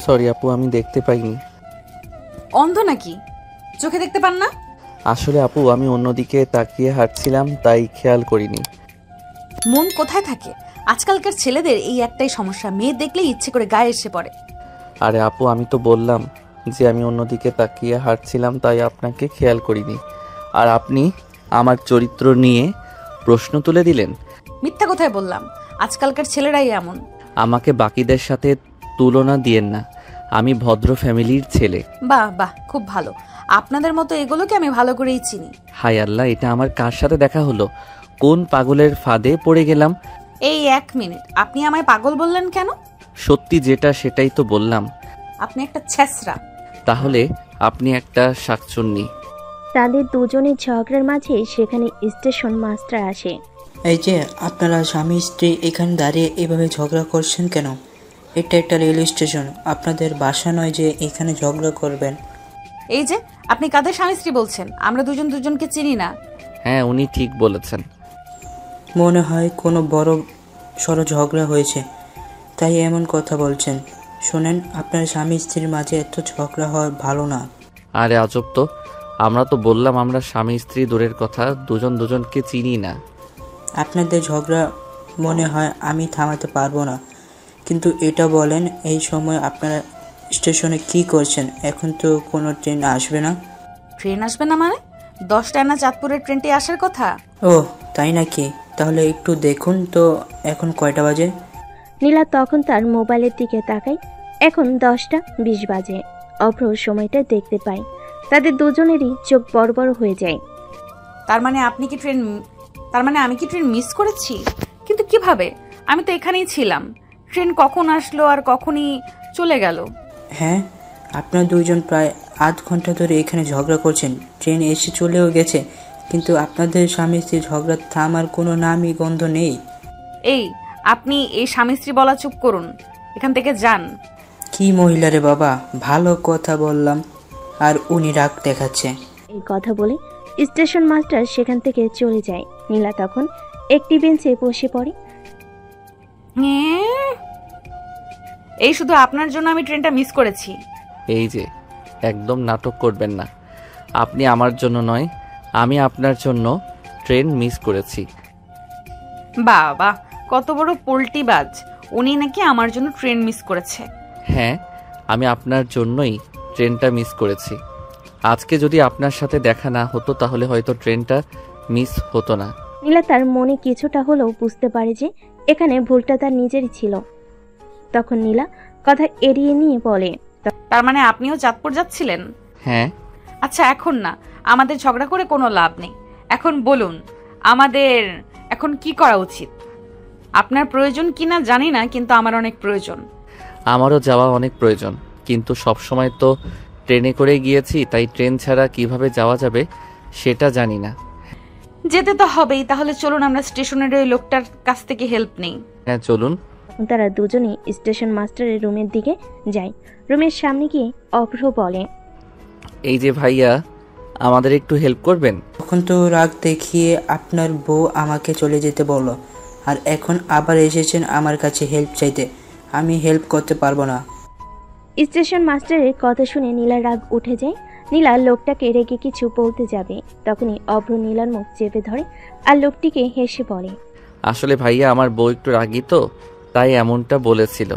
Sorry আপু, আমি দেখতে পাইনি। অন্ধ নাকি? চোখে দেখতে পান না? আসলে আপু, আমি অন্যদিকে তাকিয়ে হাঁটছিলাম, তাই খেয়াল করিনি। মন কোথায় থাকে? আজকালকার ছেলেদের এই একটাই সমস্যা, মেয়ে দেখলেই ইচ্ছে করে গায়ে এসে পড়ে। আরে আপু, আমি তো বললাম যে আমি অন্যদিকে তাকিয়ে হাঁটছিলাম, তাই আপনাকে খেয়াল করিনি। আর আপনি আমার চরিত্র নিয়ে প্রশ্ন তুলে দিলেন। মিথ্যা কোথায় বললাম? আজকালকার ছেলেরাই এমন। আমাকে বাকিদের সাথে তুলনা দিয়েন না, আমি ভদ্র ফ্যামিলির ছেলে। বাহ বাহ, খুব ভালো। আপনাদের মতো এগুলোকে আমি ভালো করেই চিনি। হায় আল্লাহ, এটা আমার কার সাথে দেখা হলো? কোন পাগলের ফাঁদে পড়ে গেলাম? এই 1 মিনিট, আপনি আমায় পাগল বললেন কেন? সত্যি যেটা সেটাই তো বললাম। আপনি একটা ছেঁচড়া। তাহলে আপনি একটা শাকচুন্নি। তাদের দুজনের ঝগড়ার মাঝে সেখানে স্টেশন মাস্টার আসে। এই যে আপনারা স্বামী স্ত্রী এখানে দাঁড়িয়ে এভাবে ঝগড়া করছেন কেন? এটা একটা রেল স্টেশন, আপনাদের বাসা নয় যে এখানে ঝগড়া করবেন। এই যে আপনি কাদের স্বামী স্ত্রী বলছেন? আমরা দুজন দুজনকে চিনি না। হ্যাঁ, উনি ঠিক বলেছেন। মনে হয় কোনো বড় সড়ো ঝগড়া হয়েছে, তাই এমন কথা বলছেন। শোনেন, আপনার স্বামী স্ত্রীর মাঝে এত ঝগড়া হওয়া ভালো না। আরে আজব তো, আমরা তো বললাম আমরা স্বামী স্ত্রী দূরের কথা, দুজন দুজনকে চিনি না। আপনাদের ঝগড়া মনে হয় আমি থামাতে পারবো না, কিন্তু এটা বলেন এই সময় আপনারা স্টেশনে কি করছেন? এখন তো কোনো ট্রেন আসবে না। ট্রেন আসবে না মানে? 10টায় না চাঁদপুরের ট্রেনটি আসার কথা। ও তাই নাকি? তাহলে একটু দেখুন তো এখন কয়টা বাজে। নীলা তখন তার মোবাইলের দিকে তাকায়। এখন 10টা 20 বাজে। অভ্র সময়টা দেখতে পায়। তাদের দুজনেরই চোখ বড় বড় হয়ে যায়। তার মানে আমি কি ট্রেন মিস করেছি? কিন্তু কিভাবে? আমি তো এখানেই ছিলাম। ট্রেন কখন আসলো আর কখনই চলে গেল? হ্যাঁ, আপনারা দুইজন প্রায় আধ ঘন্টা ধরে এখানে ঝগড়া করছেন। ট্রেন এসে চলেও গেছে, কিন্তু আপনাদের স্বামী স্ত্রী ঝগড়া থামার কোনো নামই গন্ধ নেই। এই, আপনি এই স্বামী স্ত্রী বলা চুপ করুন, এখান থেকে যান। কি মহিলারে বাবা, ভালো কথা বললাম আর উনি রাগ দেখাচ্ছে। এই কথা বলে স্টেশন মাস্টার সেখান থেকে চলে যায়। নীলা তখন একটি বেঞ্চে বসে পড়ে। এই শুধু আপনার জন্য আমি ট্রেনটা মিস করেছি। এই যে, একদম নাটক করবেন না। আপনি আমার জন্য নয়, আমি আপনার জন্য ট্রেন মিস করেছি। বাবা, কত বড় পোল্টিবাজ! উনি নাকি আমার জন্য ট্রেন মিস করেছে। হ্যাঁ, আমি আপনার জন্যই ট্রেনটা মিস করেছি। আজকে যদি আপনার সাথে দেখা না হতো তাহলে হয়তো ট্রেনটা মিস হতো না। নীলা তার মনে কিছুটা হলেও বুঝতে পারে যে এখানে ভুলটা তার নিজেরই ছিল। তখন নীলা কথা এড়িয়ে নিয়ে বলে, তার মানে আপনিও চাঁদপুর যাচ্ছিলেন? হ্যাঁ। আচ্ছা, এখন না, আমাদের ঝগড়া করে কোনো লাভ নেই। এখন বলুন, আমাদের এখন কি করা উচিত? আপনার প্রয়োজন কিনা জানি না, কিন্তু আমার অনেক প্রয়োজন। আমারও যাওয়া অনেক প্রয়োজন, কিন্তু সব সময় তো ট্রেনে করে গিয়েছি, তাই ট্রেন ছাড়া কিভাবে যাওয়া যাবে সেটা জানি না। যেতে তো হবেই, তাহলে চলুন আমরা স্টেশনের ওই লোকটার কাছ থেকে হেল্প নেই। হ্যাঁ চলুন। তারা দুজনেই স্টেশন মাস্টারের রুমের দিকে যায়। রুমের সামনে গিয়ে অভ্র বলে, এই যে ভাইয়া, আমাদের একটু হেল্প করবেন? তখন তো রাগ দেখিয়ে আপনার বউ আমাকে চলে যেতে বলল, আর এখন আবার এসেছেন আমার কাছে হেল্প চাইতে। আমি হেল্প করতে পারবো না। স্টেশন মাস্টারের কথা শুনে নীলার রাগ উঠে যায়। নীলা লোকটাকে রেগে কিছু বলতে যাবে, তখনই অভ্র নীলার মুখ চেপে ধরে আর লোকটিকে হেসে বলে, আসলে ভাইয়া, আমার বউ একটু রাগী তো, তাই এমনটা বলেছিল।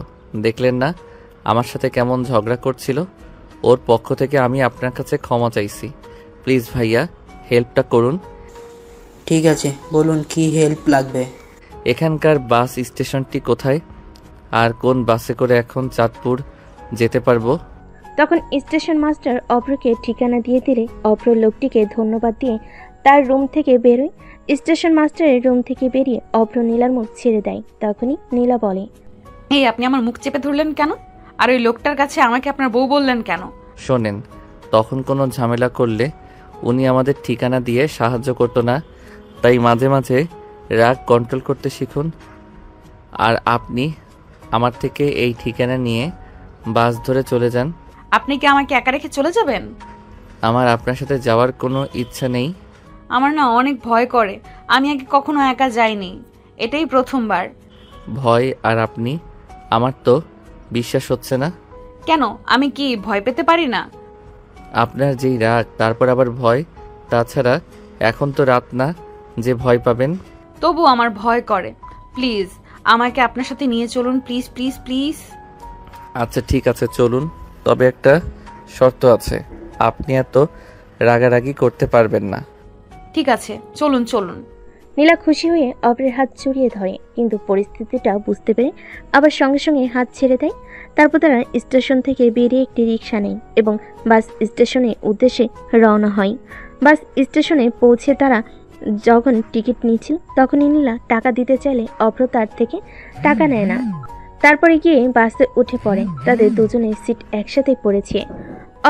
দেখলেন না আমার সাথে কেমন ঝগড়া করছিল? ওর পক্ষ থেকে আমি আপনার কাছে ক্ষমা চাইছি। প্লিজ ভাইয়া, হেল্পটা করুন। ঠিক আছে, বলুন কি হেল্প লাগবে। এখানকার বাস স্টেশনটি কোথায়, আর কোন বাসে করে এখন চাঁদপুর যেতে পারবো? তখন স্টেশন মাস্টার অভ্রকে ঠিকানা দিয়ে দিলে অভ্র লোকটিকে ধন্যবাদ দিয়ে তার রুম থেকে বেরোয়। স্টেশন মাস্টারের রুম থেকে বেরিয়ে অভ্র নীলার মুখ ছেড়ে দেয়। তখনই নীলা বলে, এই, আপনি আমার মুখ চেপে ধরলেন কেন? আর ওই লোকটার কাছে আমাকে আপনার বউ বললেন কেন? শোনেন, তখন কোনো ঝামেলা করলে উনি আমাদের ঠিকানা দিয়ে সাহায্য করতো না, তাই মাঝে মাঝে রাগ কন্ট্রোল করতে শিখুন। আর আপনি আমার থেকে এই ঠিকানা নিয়ে বাস ধরে চলে যান। আপনি কি আমাকে একা রেখে চলে যাবেন? আমার আপনার সাথে যাওয়ার কোনো ইচ্ছা নেই। আমার না অনেক ভয় করে, আমি আগে কখনো একা যাইনি। এটাই প্রথমবার। ভয় আর আপনি, আমার তো বিশ্বাস হচ্ছে না। কেন, আমি কি ভয় পেতে পারি না? আপনার যেই রাগ, তারপর আবার ভয়। তাছাড়া এখন তো রাত না যে ভয় পাবেন। তবু আমার ভয় করে। প্লিজ আমাকে আপনার সাথে নিয়ে চলুন, প্লিজ প্লিজ প্লিজ। আচ্ছা ঠিক আছে, চলুন। তবে একটা শর্ত আছে, আপনি এত রাগারাগি করতে পারবেন না। ঠিক আছে, চলুন চলুন। নীলা খুশি হয়ে অভ্রের হাত জড়িয়ে ধরে, কিন্তু পরিস্থিতিটা বুঝতে পেরে আবার সঙ্গে সঙ্গে হাত ছেড়ে দেয়। তারপর তারা স্টেশন থেকে বেরিয়ে একটি রিক্সা নেয় এবং বাস স্টেশনের উদ্দেশ্যে রওনা হয়। বাস স্টেশনে পৌঁছে তারা যখন টিকিট নিচ্ছিল তখনই নীলা টাকা দিতে চাইলে অভ্র তার থেকে টাকা নেয় না। তারপরে গিয়ে বাসে উঠে পড়ে। তাদের দুজনের সিট একসাথেই পড়েছে।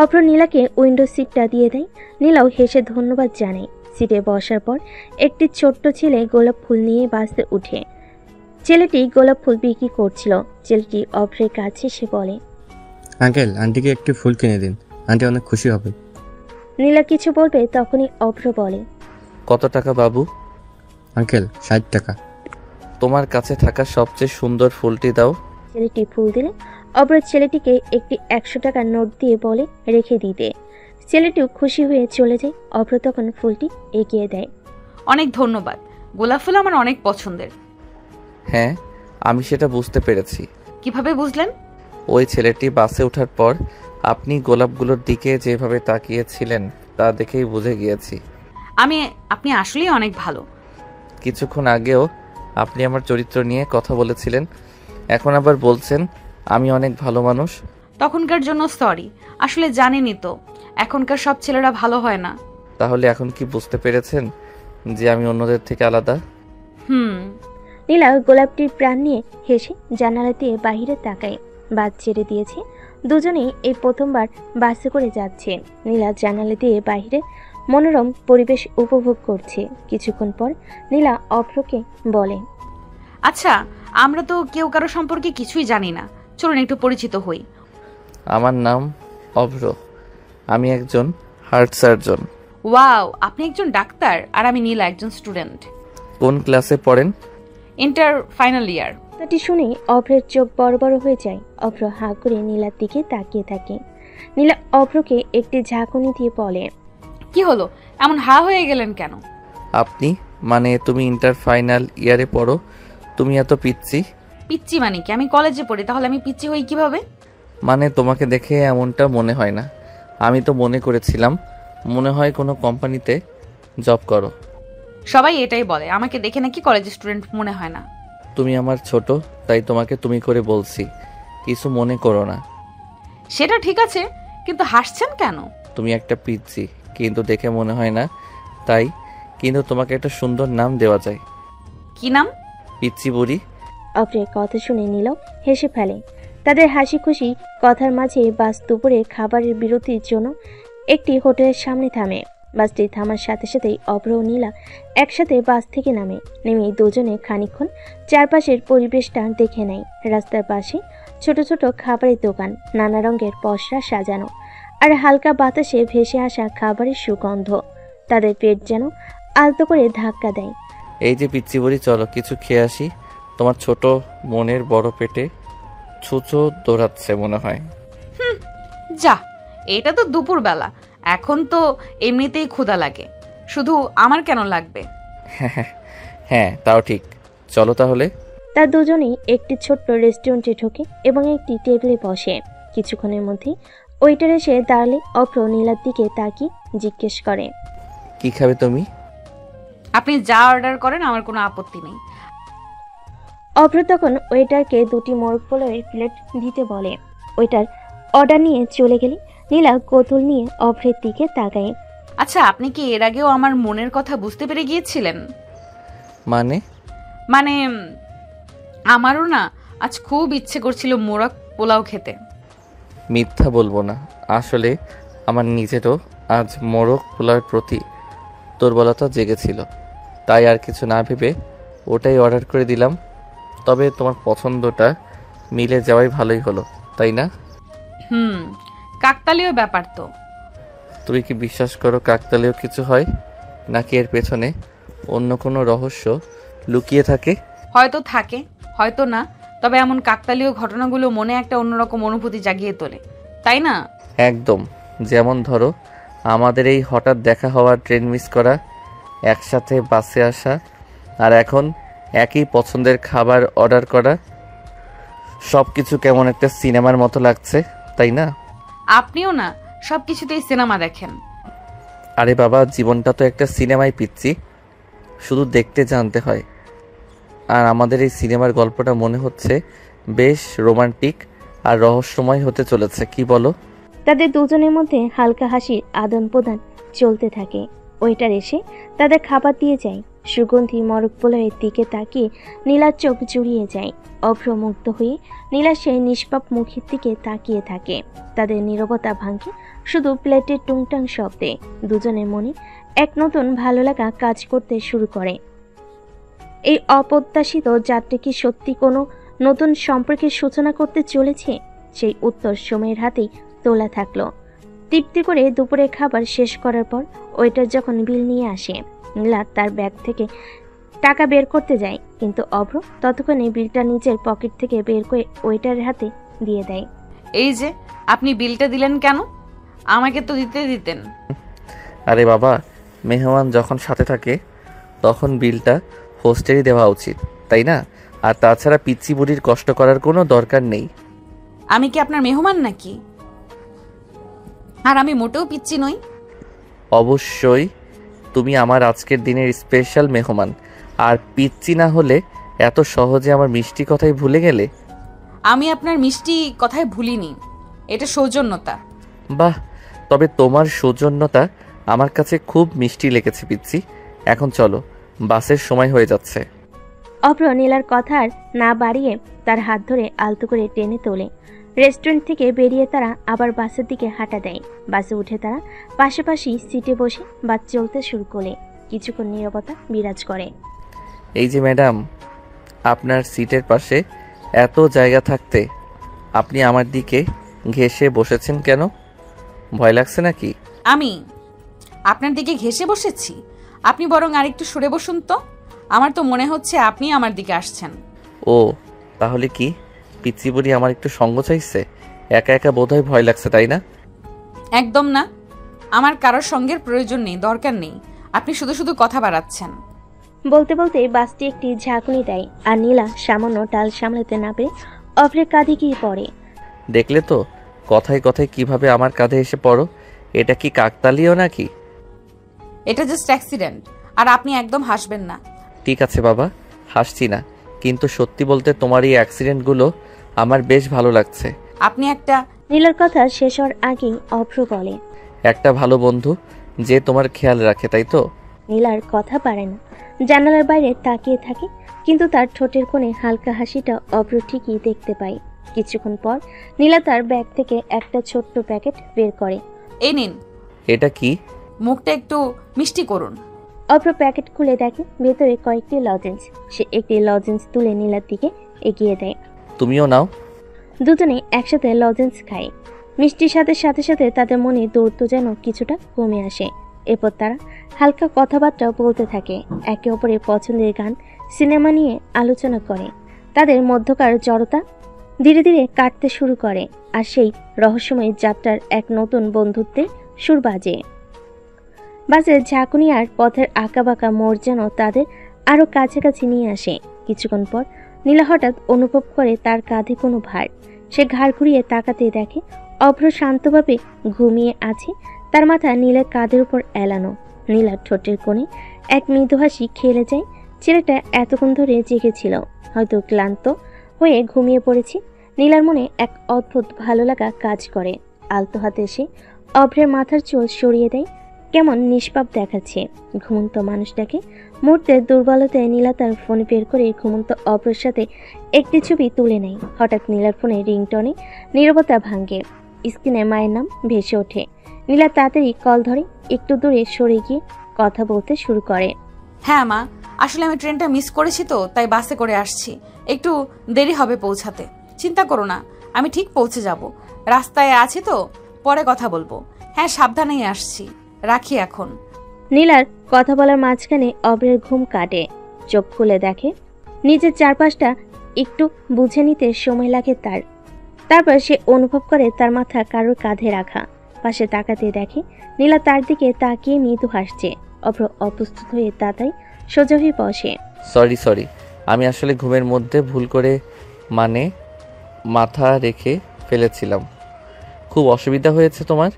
অভ্র নীলাকে উইন্ডো সিটটা দিয়ে দেয়। নীলাও হেসে ধন্যবাদ জানায়। সিটে বসার পর একটি ছোট্ট ছেলে গোলাপ ফুল নিয়ে বাসে উঠে। ছেলেটি গোলাপ ফুল বিক্রি করছিল। ছেলেটি অভ্রের কাছে এসে বলে, আঙ্কেল, আন্টিকে একটি ফুল কিনে দিন, আন্টি অনেক খুশি হবে। নীলা কিছু বলবে তখনই অভ্র বলে, কত টাকা বাবু? আঙ্কেল 60 টাকা। তোমার কাছে থাকা সবচেয়ে সুন্দর ফুলটি দাও। ছেলেটি ফুল দিলে অভ্র ছেলেটিকে একটি 100 টাকার নোট দিয়ে বলে রেখে দিতে। ছেলেটিও খুশি হয়ে চলে যায়। অভ্র তখন ফুলটি এগিয়ে দেয়। অনেক ধন্যবাদ। গোলাপ ফুল আমার অনেক পছন্দের। হ্যাঁ, আমি সেটা বুঝতে পেরেছি। কিভাবে বুঝলেন? ওই ছেলেটি বাসে ওঠার পর আপনি গোলাপগুলোর দিকে যেভাবে তাকিয়েছিলেন তা দেখেই বুঝে গিয়েছি। আপনি আসলেই অনেক ভালো। কিছুক্ষণ আগেও আপনি আমার চরিত্র নিয়ে কথা বলেছিলেন, এখন আবার বলছেন আমি অনেক ভালো মানুষ। তখনকার জন্য সরি। আসলে জানেনই তো, এখনকার সব ছেলেরা ভালো হয় না। তাহলে এখন কি বুঝতে পেরেছেন যে আমি অন্যদের থেকে আলাদা? নীলা গোলাপটির প্রাণ নিয়ে হেসে জানালা দিয়ে বাহিরে তাকায়। বাস ছেড়ে দিয়েছে। দুজনেই এই প্রথমবার বাসে করে যাচ্ছে। নীলা জানালা দিয়ে বাহিরে মনোরম পরিবেশ উপভোগ করছে। কিছুক্ষণ পর নীলা অভ্রকে বলে, আচ্ছা, আমরা তো কেউ কারো সম্পর্কে কিছুই জানি না, চলুন একটু পরিচিত হই। আমার নাম অভ্র, আমি একজন হার্ট সার্জন। ওয়াও, আপনি একজন ডাক্তার আর আমি নীলা, একজন স্টুডেন্ট। কোন ক্লাসে পড়েন? Inter final year. কথাটি শুনে অভ্রের চোখ বড় বড় হয়ে যায়। অভ্র হাঁ করে নীলার দিকে তাকিয়ে থাকে। নীলা অভ্রকে একটি ঝাঁকুনি দিয়ে বলে, কি হলো, এমন হা হয়ে গেলেন কেন? আপনি মানে তুমি ইন্টার ফাইনাল ইয়ারে পড়ো, তুমি এত পিচ্ছি? পিচ্ছি মানে কি? আমি কলেজে পড়ি, তাহলে আমি পিচ্ছি হই কিভাবে? মানে তোমাকে দেখে এমনটা মনে হয় না। আমি তো মনে করেছিলাম মনে হয় কোনো কোম্পানিতে জব করো। সবাই এটাই বলে, আমাকে দেখে নাকি কলেজের স্টুডেন্ট মনে হয় না। তুমি আমার ছোট, তাই তোমাকে তুমি করে বলছি, কিছু মনে করো না। সেটা ঠিক আছে, কিন্তু হাসছেন কেন? তুমি একটা পিচ্ছি, কিন্তু দেখে মনে হয় না তাই। কিন্তু তোমাকে একটা সুন্দর নাম দেওয়া যায়। কি নাম? পিচ্ছি বুড়ি। অভ্রের কথা শুনে নীলাও হেসে ফেলে। তাদের হাসি খুশি কথার মাঝে বাস দুপুরে খাবারের বিরতির জন্য একটি হোটেলের সামনে থামে। বাসটি থামার সাথে সাথেই অভ্র ও নীলা একসাথে বাস থেকে নামে। নেমে দুজনে খানিকক্ষণ চারপাশের পরিবেশটা দেখে নেয়। রাস্তার পাশে ছোট ছোট খাবারের দোকান, নানা রঙের পসরা সাজানো, আর হালকা বাতাসে ভেসে আসা খাবারের সুগন্ধ তাদের পেট যেন আলতো করে ধাক্কা দেয়। এই যে পিচ্ছি বুড়ি, চলো কিছু খেয়ে আসি। তোমার ছোট মনের বড় পেটে ছুঁচো দৌড়াচ্ছে মনে হয়। যা, এটা তো দুপুরবেলা, এখন তো এমনিতেই ক্ষুধা লাগে, শুধু আমার কেন লাগবে? হ্যাঁ তাও ঠিক, চলো তাহলে। তার দুজনেই একটি ছোট্ট রেস্টুরেন্টে ঢোকে এবং একটি টেবিলে বসে। কিছুক্ষণের মধ্যেই ওয়েটার এসে দাঁড়ালে অভ্র নীলার দিকে তাকিয়ে জিজ্ঞেস করে, কি খাবে তুমি? আপনি যা অর্ডার করেন আমার কোনো আপত্তি নেই। অভ্র তখন ওয়েটারকে দুটি মোরগ পোলাওয়ের প্লেট দিতে বলে। ওয়েটার অর্ডার নিয়ে চলে গেলে নীলা কৌতূহল নিয়ে অভ্রের দিকে তাকায়। আচ্ছা, আপনি কি এর আগেও আমার মনের কথা বুঝতে পেরে গিয়েছিলেন? মানে আমারও না আজ খুব ইচ্ছে করছিল মোরগ পোলাও খেতে। মিথ্যা বলবো না, আসলে আমার নিজেরও আজ মোরগ পোলাওর প্রতি দুর্বলতা জেগেছিল, তাই আর কিছু না ভেবে ওটাই অর্ডার করে দিলাম। তবে তোমার পছন্দটা মিলে যাওয়াই ভালোই হলো, তাই না? কাকতালীয় ব্যাপার তো। তুমি কি বিশ্বাস করো কাকতালীয় কিছু হয়, নাকি এর পেছনে অন্য কোনো রহস্য লুকিয়ে থাকে? হয়তো থাকে, হয়তো না, তবে এমন কাকতালীয় ঘটনাগুলো মনে একটা অন্যরকম অনুভূতি জাগিয়ে তোলে, তাই না? একদম। যেমন ধরো আমাদের এই হঠাৎ দেখা হওয়া, ট্রেন মিস করা, একসাথে বাসে আসা, আর এখন একই পছন্দের খাবার অর্ডার করা, সব কিছু কেমন একটা সিনেমার মতো লাগছে, তাই না? আপনিও না সব কিছুতেই সিনেমা দেখেন। আরে বাবা, জীবনটা তো একটা সিনেমায় পিচ্ছি, শুধু দেখতে জানতে হয়। আর আমাদের এই সিনেমার গল্পটা মনে হচ্ছে বেশ রোমান্টিক আর রহস্যময় হতে চলেছে, কি বলো? তাদের দুজনের মধ্যে হালকা হাসির আদান প্রদান চলতে থাকে। ওয়েটার এসে তাদের খাবার দিয়ে যায়। সুগন্ধি মরক পোলাওয়ের দিকে তাকিয়ে নীলার চোখ জুড়িয়ে যায়। অভ্র মুগ্ধ হয়ে নীলার সেই নিষ্পাপ মুখের দিকে তাকিয়ে থাকে। তাদের নীরবতা ভাঙে শুধু প্লেটের টুংটাং শব্দে। দুজনের মনে এক নতুন ভালো লাগা কাজ করতে শুরু করে। এই অপ্রত্যাশিত যাত্রা কি সত্যি কোনো নতুন সম্পর্কের সূচনা করতে চলেছে? সেই উত্তর সময়ের হাতেই তোলা থাকলো। তৃপ্তি করে দুপুরের খাবার শেষ করার পর ওয়েটার যখন বিল নিয়ে আসে, নীলা তার ব্যাগ থেকে টাকা বের করতে যায়, কিন্তু অভ্র ততক্ষণে বিলটা নিজের পকেট থেকে বের করে ওয়েটারের হাতে দিয়ে দেয়। এই যে আপনি বিলটা দিলেন কেন? আমাকে তো দিতেন। আরে বাবা, মেহমান যখন সাথে থাকে তখন বিলটা হোস্টেলই দেওয়া উচিত, তাই না? আর তাছাড়া পিচ্চি বুড়ির কষ্ট করার কোনো দরকার নেই। আমি কি আপনার মেহমান নাকি? আর আমি মোটেও পিচ্চি নই। অবশ্যই তুমি আমার আজকের দিনের স্পেশাল মেহমান। আর পিচ্চি না হলে এত সহজে আমার মিষ্টি কথাই ভুলে গেলে? আমি আপনার মিষ্টি কথায় ভুলিনি, এটা সৌজন্যতা। বাহ, তবে তোমার সৌজন্যতা আমার কাছে খুব মিষ্টি লেগেছে পিচ্চি। এখন চলো, বাসের সময় হয়ে যাচ্ছে। অভ্র নীলার কথা আর না বাড়িয়ে তার হাত ধরে আলতো করে টেনে তোলে। রেস্টুরেন্ট থেকে বেরিয়ে তারা আবার বাসের দিকে হাঁটা দেয়। বাসে উঠে তারা পাশাপাশি সিটে বসে বাস চলতে শুরু করে। কিছুক্ষণ নীরবতা বিরাজ করে। এই যে ম্যাডাম, আপনার সিটের পাশে এত জায়গা থাকতে আপনি আমার দিকে ঘেঁষে বসেছেন কেন? ভয় লাগছে নাকি? আমি আপনার দিকে ঘেঁষে বসেছি? আপনি বরং আরেকটু সরে বসুন তো। আমার তো মনে হচ্ছে আপনি আমার দিকে আসছেন। ও, তাহলে কি পিচ্চি বুড়ি আমার একটু সঙ্গ চাইছে? একা একা বোধহয় ভয় লাগছে, তাই না? একদম না, আমার কারোর সঙ্গের প্রয়োজন নেই, দরকার নেই। আপনি শুধু শুধু কথা বাড়াচ্ছেন। বলতে বলতে বাসটি একটি ঝাঁকুনি দেয় আর নীলা সামান্য টাল সামলাতে না পেরে অভ্রের কাঁধে গিয়ে পড়ে। দেখলে তো, কথায় কথায় কিভাবে আমার কাঁধে এসে পড়ো। এটা কি কাকতালীয় নাকি? এটা জাস্ট অ্যাক্সিডেন্ট, আর আপনি একদম হাসবেন না। ঠিক আছে বাবা, হাসছি না, কিন্তু সত্যি বলতে তোমার এই অ্যাক্সিডেন্টগুলো আমার বেশ ভালো লাগছে। আপনি একটা নীলার কথা শেষ হওয়ার আগেই অভ্র বলে, একটা ভালো বন্ধু যে তোমার খেয়াল রাখে, তাই তো? নীলার কথা পারে না, জানালার বাইরে তাকিয়ে থাকে, কিন্তু তার ঠোঁটের কোণে হালকা হাসিটা অভ্র ঠিকই দেখতে পায়। কিছুক্ষণ পর নীলা তার ব্যাগ থেকে একটা ছোট্ট প্যাকেট বের করে। এই নিন। এটা কি? মুখটা একটু মিষ্টি করুন। অভ্র প্যাকেট খুলে দেখে ভেতরে কয়েকটি লজেন্স। সে একটি লজেন্স তুলে নীলার দিকে এগিয়ে দেয়। তুমিও নাও। দুজনে একসাথে লজেন্স খায়। মিষ্টির সাথে সাথে সাথে তাদের মনে দৌড়তো যেন কিছুটা কমে আসে। এরপর তারা হালকা কথাবার্তা বলতে থাকে, একে অপরের পছন্দের গান, সিনেমা নিয়ে আলোচনা করে। তাদের মধ্যকার জড়তা ধীরে ধীরে কাটতে শুরু করে, আর সেই রহস্যময় যাত্রার এক নতুন বন্ধুত্বের সুর বাজে। বাসের ঝাঁকুনি আর পথের আঁকাবাঁকা মোড় যেন তাদের আরো কাছাকাছি নিয়ে আসে। কিছুক্ষণ পর নীলা হঠাৎ অনুভব করে তার কাঁধে কোনো ভার। সে ঘাড় ঘুরিয়ে তাকাতে দেখে অভ্র শান্তভাবে ঘুমিয়ে আছে, তার মাথা নীলের কাঁধের উপর এলানো। নীলার ঠোঁটের কোণে এক মৃদু হাসি খেলে যায়। ছেলেটা এতক্ষণ ধরে জেগেছিল, হয়তো ক্লান্ত হয়ে ঘুমিয়ে পড়েছে। নীলার মনে এক অদ্ভুত ভালো লাগা কাজ করে। আলতো হাতে এসে অভ্রের মাথার চুল সরিয়ে দেয়। কেমন নিষ্পাপ দেখাচ্ছে ঘুমন্ত মানুষটাকে। মুহূর্তের দুর্বলতায় নীলা তার ফোন বের করে ঘুমন্ত অভ্রের সাথে একটি ছবি তুলে নেয়। হঠাৎ নীলার ফোনে রিংটনে নীরবতা ভাঙে। স্ক্রিনে মায়ের নাম ভেসে ওঠে। নীলা তাড়াতাড়ি কল ধরে একটু দূরে সরে গিয়ে কথা বলতে শুরু করে। হ্যাঁ মা, আসলে আমি ট্রেনটা মিস করেছি তো, তাই বাসে করে আসছি। একটু দেরি হবে পৌঁছাতে। চিন্তা করো না, আমি ঠিক পৌঁছে যাব। রাস্তায় আছি তো, পরে কথা বলবো। হ্যাঁ, সাবধানেই আসছি। রাখি এখন। নীলার কথা বলার মাঝখানে অভ্রের ঘুম কাটে। চোখ খুলে দেখে নিজের চারপাশটা একটু বুঝে নিতে সময় লাগে তার। তারপর সে অনুভব করে তার মাথা কারোর কাঁধে রাখা। পাশে তাকাতে দেখে নীলা তার দিকে তাকিয়ে মৃদু হাসছে। অভ্র অপ্রস্তুত হয়ে তাড়াতাড়ি সোজা হয়ে বসে। সরি, আমি আসলে ঘুমের মধ্যে ভুল করে মাথা রেখে ফেলেছিলাম। খুব অসুবিধা হয়েছে তোমার?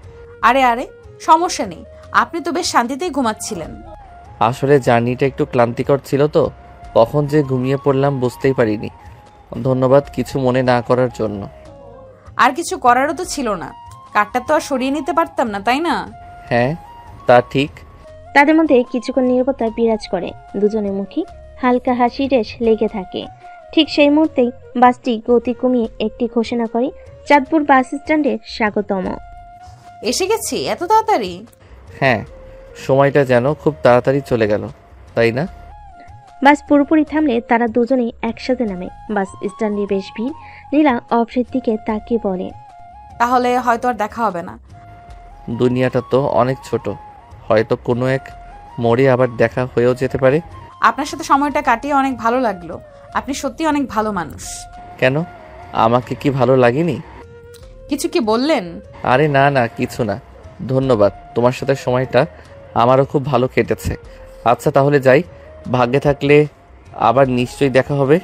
আরে আরে, সমস্যা নেই, আপনি তো বেশ শান্তিতেই ঘুমাচ্ছিলেন। আসলে জার্নিটা একটু ক্লান্তিকর ছিল তো, কখন যে ঘুমিয়ে পড়লাম বুঝতেই পারিনি। ধন্যবাদ কিছু মনে না করার জন্য। আর কিছু করারও তো ছিল না, কাঠটা তো আর সরিয়ে নিতে পারতাম না, তাই না? হ্যাঁ, তা ঠিক। তাদের মধ্যে কিছুক্ষণ নীরবতা বিরাজ করে। দুজনের মুখে হালকা হাসি রেশ লেগে থাকে। ঠিক সেই মুহূর্তেই বাসটি গতি কমিয়ে একটি ঘোষণা করে, চাঁদপুর বাস স্ট্যান্ডে স্বাগতম। এসে গেছি এত তাড়াতাড়ি? হ্যাঁ, সময়টা যেন খুব তাড়াতাড়ি চলে গেল, তাই না? বাস পুরোপুরি থামলে তারা দুজনেই একসাথে নামে। বাস স্ট্যান্ডে বেশ ভিড়। নীলা অভ্রের দিকে তাকিয়ে বলে, তাহলে হয়তো আর দেখা হবে না। দুনিয়াটা তো অনেক ছোট, হয়তো কোনো এক মোড়ে আবার দেখা হয়েও যেতে পারে। আপনার সাথে সময়টা কাটিয়ে অনেক ভালো লাগলো। আপনি সত্যি অনেক ভালো মানুষ। কেন, আমাকে কি ভালো লাগেনি? কিছু কি বললেন? আরে না, কিছু না। ধন্যবাদ, তোমার সাথে সময়টা আমারও খুব ভালো কেটেছে। আচ্ছা তাহলে যাই, ভাগ্যে থাকলে আবার নিশ্চয়ই দেখা হবে।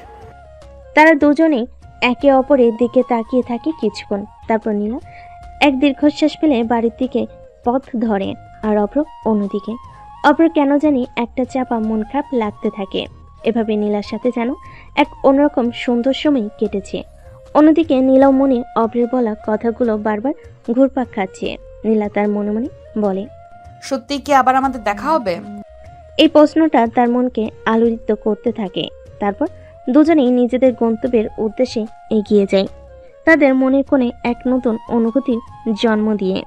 তারা দুজনেই একে অপরের দিকে তাকিয়ে থাকে কিছুক্ষণ। তারপর নীলা এক দীর্ঘশ্বাস ফেলে বাড়ির দিকে পথ ধরে, আর অভ্র অন্যদিকে। অভ্র কেন জানি একটা চাপা মন খারাপ লাগতে থাকে। এভাবে নীলার সাথে যেন এক অন্যরকম সুন্দর সময় কেটেছে। অন্যদিকে নীলাও মনে অভ্রের বলা কথাগুলো বারবার ঘুরপাক খাচ্ছে। নীলা তার মনে মনে বলে, সত্যি কি আবার আমাদের দেখা হবে? এই প্রশ্নটা তার মনকে আলোড়িত করতে থাকে। তারপর দুজনেই নিজেদের গন্তব্যের উদ্দেশ্যে এগিয়ে যায়, তাদের মনের কোণে এক নতুন অনুভূতির জন্ম দিয়ে।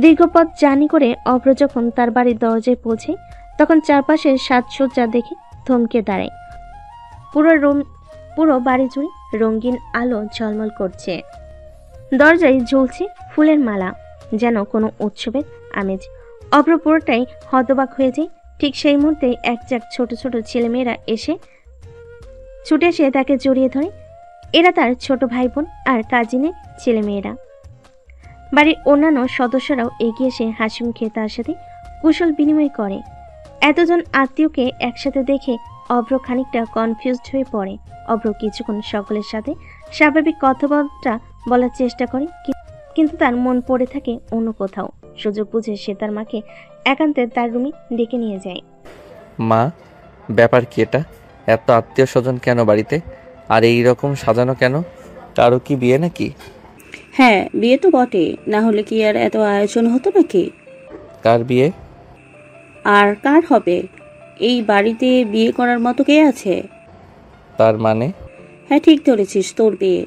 দীর্ঘপথ জার্নি করে অভ্র যখন তার বাড়ির দরজায় পৌঁছে, তখন চারপাশের সাজসজ্জা দেখে থমকে দাঁড়ায়। পুরো বাড়ি জুড়ে রঙিন আলো ঝলমল করছে। দরজায় ঝুলছে ফুলের মালা, যেন কোনো উৎসবের আমেজ। অভ্র পুরোটাই হতবাক হয়ে যায়। ঠিক সেই মুহূর্তে এক চাক ছোট ছোট ছেলেমেয়েরা ছুটে এসে তাকে জড়িয়ে ধরে। এরা তার ছোট ভাই বোন আর কাজিনের ছেলেমেয়েরা। বাড়ির অন্যান্য সদস্যরাও এগিয়ে এসে হাসি মুখে তার সাথে কুশল বিনিময় করে। এতজন আত্মীয়কে একসাথে দেখে অভ্র খানিকটা কনফিউজড হয়ে পড়ে। অভ্র কিছুক্ষণ সকলের সাথে স্বাভাবিক কথাবার্তা বলার চেষ্টা করে, কিন্তু তার মন পড়ে থাকে অন্য কোথাও। সুযোগ বুঝে সে তার মাকে একান্তে তার রুমে ডেকে নিয়ে যায়। মা, ব্যাপার কি এটা? এত আত্মীয় স্বজন কেন বাড়িতে? আর এই রকম সাজানো কেন? কারো কি বিয়ে নাকি? হ্যাঁ, বিয়ে তো বটে, না হলে কি আর এত আয়োজন হতো নাকি? কার বিয়ে? আর কার হবে? এই বাড়িতে বিয়ে করার মতো কে আছে? তার মানে? হ্যাঁ, ঠিক ধরেছিস, তোর বিয়ে।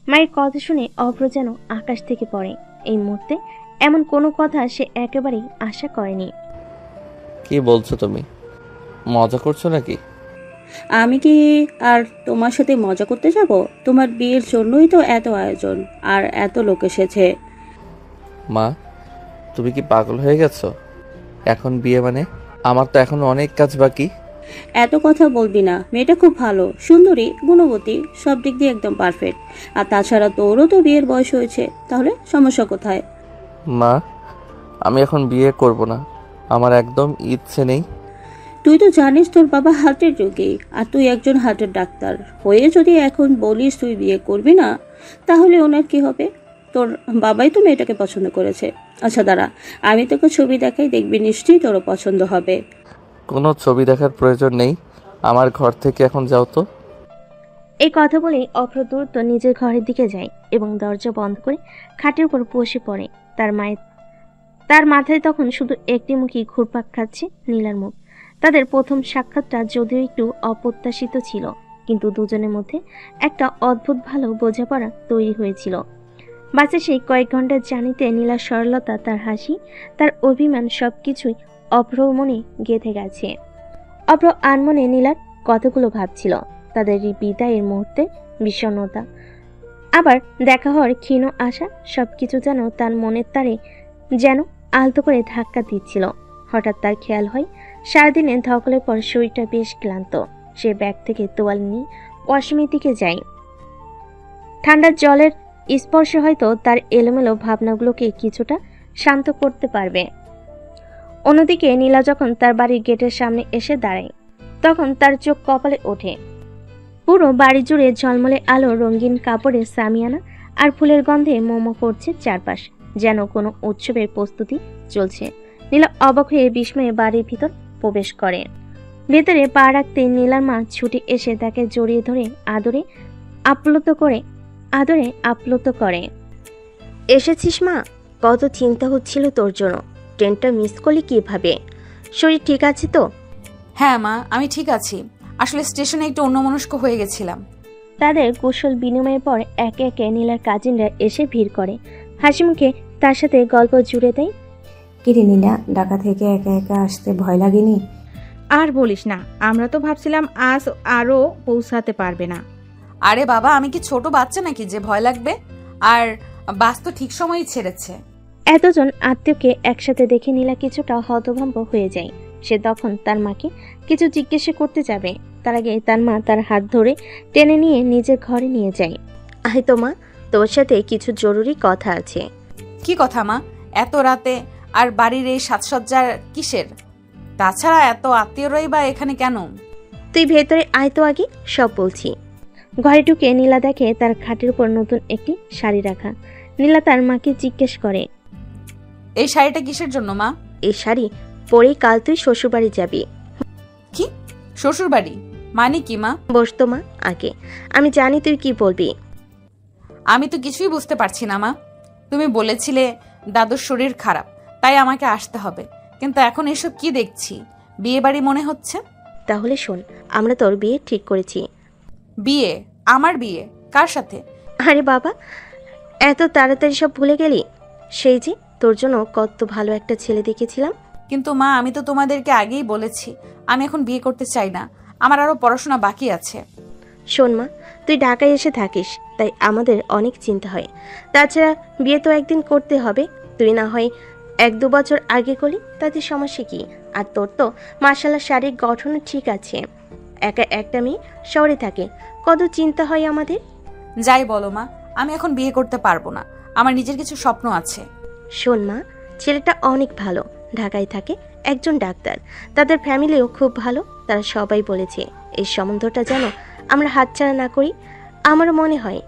মায়ের কথা শুনে অভ্র যেন আকাশ থেকে পড়ে। এই মুহূর্তে এমন কোনো কথা সে একেবারেই আশা করেনি। কি বলছো তুমি? মজা করছো নাকি? আমি কি আর তোমার সাথে মজা করতে যাব? তোমার বিয়ের জন্যই তো এত আয়োজন আর এত লোক এসেছে। মা, তুমি কি পাগল হয়ে গেছো? এখন বিয়ে মানে? আমার তো এখন অনেক কাজ বাকি। এত কথা বলবি না, মেয়েটা খুব ভালো, সুন্দরী, গুণবতী, সব দিক দিয়ে একদম পারফেক্ট। আর তাছাড়া তোরও তো বিয়ের বয়স হয়েছে, তাহলে সমস্যা কোথায়? মা, আমি এখন বিয়ে করব না, আমার একদম ইচ্ছে নেই। তুই তো জানিস তোর বাবা হার্টের রোগী, আর তুই একজন হার্টের ডাক্তার হয়ে যদি এখন বলিস তুই বিয়ে করবি না, তাহলে ওনার কি হবে? তোর বাবাই তো মেয়েটাকে পছন্দ করেছে। আচ্ছা দাঁড়া, আমি তোকে ছবি দেখাই, দেখবি নিশ্চয়ই তোরও পছন্দ হবে। কোনো ছবি দেখার প্রয়োজন নেই, আমার ঘর থেকে এখন যাও তো। এই কথা বলেই অভ্র দ্রুত নিজের ঘরের দিকে যায় এবং দরজা বন্ধ করে খাটের উপর বসে পড়ে। তার মাথায় তখন শুধু একটি মুখই ঘুরপাক খাচ্ছে, নীলার মুখ। তাদের প্রথম সাক্ষাৎটা যদিও একটু অপ্রত্যাশিত ছিল, কিন্তু দুজনের মধ্যে একটা অদ্ভুত ভালো বোঝাপড়া তৈরি হয়েছিল। বাসে সেই কয়েক ঘন্টার জার্নিতে নীলার সরলতা, তার হাসি, তার অভিমান সবকিছুই অভ্র মনে গেঁথে গেছে। অভ্র আনমনে নীলার কথাগুলো ভাবছিল, তাদের এই বিদায়ের মুহূর্তে বিষণ্ণতা, আবার দেখা হওয়ার ক্ষীণ আশা, সবকিছু যেন তার মনের তারে যেন আলতো করে ধাক্কা দিচ্ছিল। হঠাৎ তার খেয়াল হয় সারাদিনে ধকলের পর শরীরটা বেশ ক্লান্ত। সে ব্যাগ থেকে তোয়াল নিয়ে ওয়াশরুমের দিকে যায়। ঠান্ডা জলের স্পর্শ হয়তো তার এলোমেলো ভাবনাগুলোকে কিছুটা শান্ত করতে পারবে। অন্যদিকে নীলা যখন তার বাড়ির গেটের সামনে এসে দাঁড়ায়, তখন তার চোখ কপালে ওঠে। পুরো বাড়ি জুড়ে ঝলমলে আলো, রঙিন কাপড়ের সামিয়ানা আর ফুলের গন্ধে মোমো করছে চারপাশ, যেন কোনো উৎসবের প্রস্তুতি চলছে। নীলা অবাক হয়ে বিস্ময়ে বাড়ির ভিতর প্রবেশ করে। ভেতরে পা রাখতে নীলার মা ছুটে এসে তাকে জড়িয়ে ধরে আদরে আপ্লুত করে। এসেছিস মা? কত চিন্তা হচ্ছিল তোর জন্য। ট্রেনটা মিস করলি কিভাবে? শরীর ঠিক আছে তো? হ্যাঁ মা, আমি ঠিক আছি। আসলে স্টেশনে একটু অন্যমনস্ক হয়ে গেছিলাম। তাদের কৌশল বিনিময়ের পর একে একে নীলার কাজিনরা এসে ভিড় করে। হাসি মুখে তার সাথে গল্প জুড়ে দেয়। কিরে নীলা, ঢাকা থেকে একা একা আসতে ভয় লাগেনি? আর বলিস না, আমরা তো ভাবছিলাম আজ আরও পৌঁছাতে পারবে না। আরে বাবা, আমি কি ছোট বাচ্চা নাকি যে ভয় লাগবে? আর বাস তো ঠিক সময়ই ছেড়েছে। এতজন আত্মীয়কে একসাথে দেখে নীলা কিছুটা হতভম্ব হয়ে যায়। সে তখন তার মাকে কিছু জিজ্ঞাসা করতে যাবে, তার আগে তার মা তার হাত ধরে টেনে নিয়ে নিজের ঘরে নিয়ে যায়। আয় তো মা, তোর সাথে কিছু জরুরি কথা আছে। কি কথা মা? এত রাতে আর বাড়ির এই সাজসজ্জার কিসের? তাছাড়া এত আত্মীয়রাই বা এখানে কেন? তুই ভেতরে আয় তো, আগে সব বলছি। ঘরে ঢুকে নীলা দেখে তার খাটের উপর নতুন একটি শাড়ি রাখা। নীলা তার মাকে জিজ্ঞেস করে, এই শাড়িটা কিসের জন্য মা? এই শাড়ি পরেই কাল তুই শ্বশুরবাড়ি যাবি। কি শ্বশুর বাড়ি? মানে কি মা? বস তো মা, আগে আমি জানি তুই কি বলবি। আমি তো কিছুই বুঝতে পারছি না মা। তুমি বলেছিলে দাদুর শরীর খারাপ, তাই আমাকে আসতে হবে, কিন্তু এখন এসব কি দেখছি? বিয়ে বাড়ি মনে হচ্ছে। তাহলে শোন, আমরা তোর বিয়ে ঠিক করেছি। বিয়ে? আমার বিয়ে? কার সাথে? আরে বাবা, এত তাড়াতাড়ি সব ভুলে গেলি? সেই যে তোর জন্য কত ভালো একটা ছেলে দেখেছিলাম। কিন্তু মা, আমি তো তোমাদেরকে আগেই বলেছি আমি এখন বিয়ে করতে চাই না, আমার আরো পড়াশোনা বাকি আছে। শোন মা, তুই ঢাকায় এসে থাকিস, তাই আমাদের অনেক চিন্তা হয়। তাছাড়া বিয়ে তো একদিন করতে হবে। তুই না হয় 1-2 বছর আগে করলি, তাতে সমস্যা কি? আর তোর তো মাশাআল্লাহ শারীরিক গঠন ঠিক আছে। একা একটা মেয়ে শহরে থাকে, কত চিন্তা হয় আমাদের। যাই বলো মা, আমি এখন বিয়ে করতে পারবো না। আমার নিজের কিছু স্বপ্ন আছে। শোন মা, ছেলেটা অনেক ভালো, ঢাকায় থাকে, একজন ডাক্তার। তাদের ফ্যামিলিও খুব ভালো। তারা সবাই বলেছে এই সম্বন্ধটা যেন আমরা হাতছাড়া না করি। আমার মনে হয়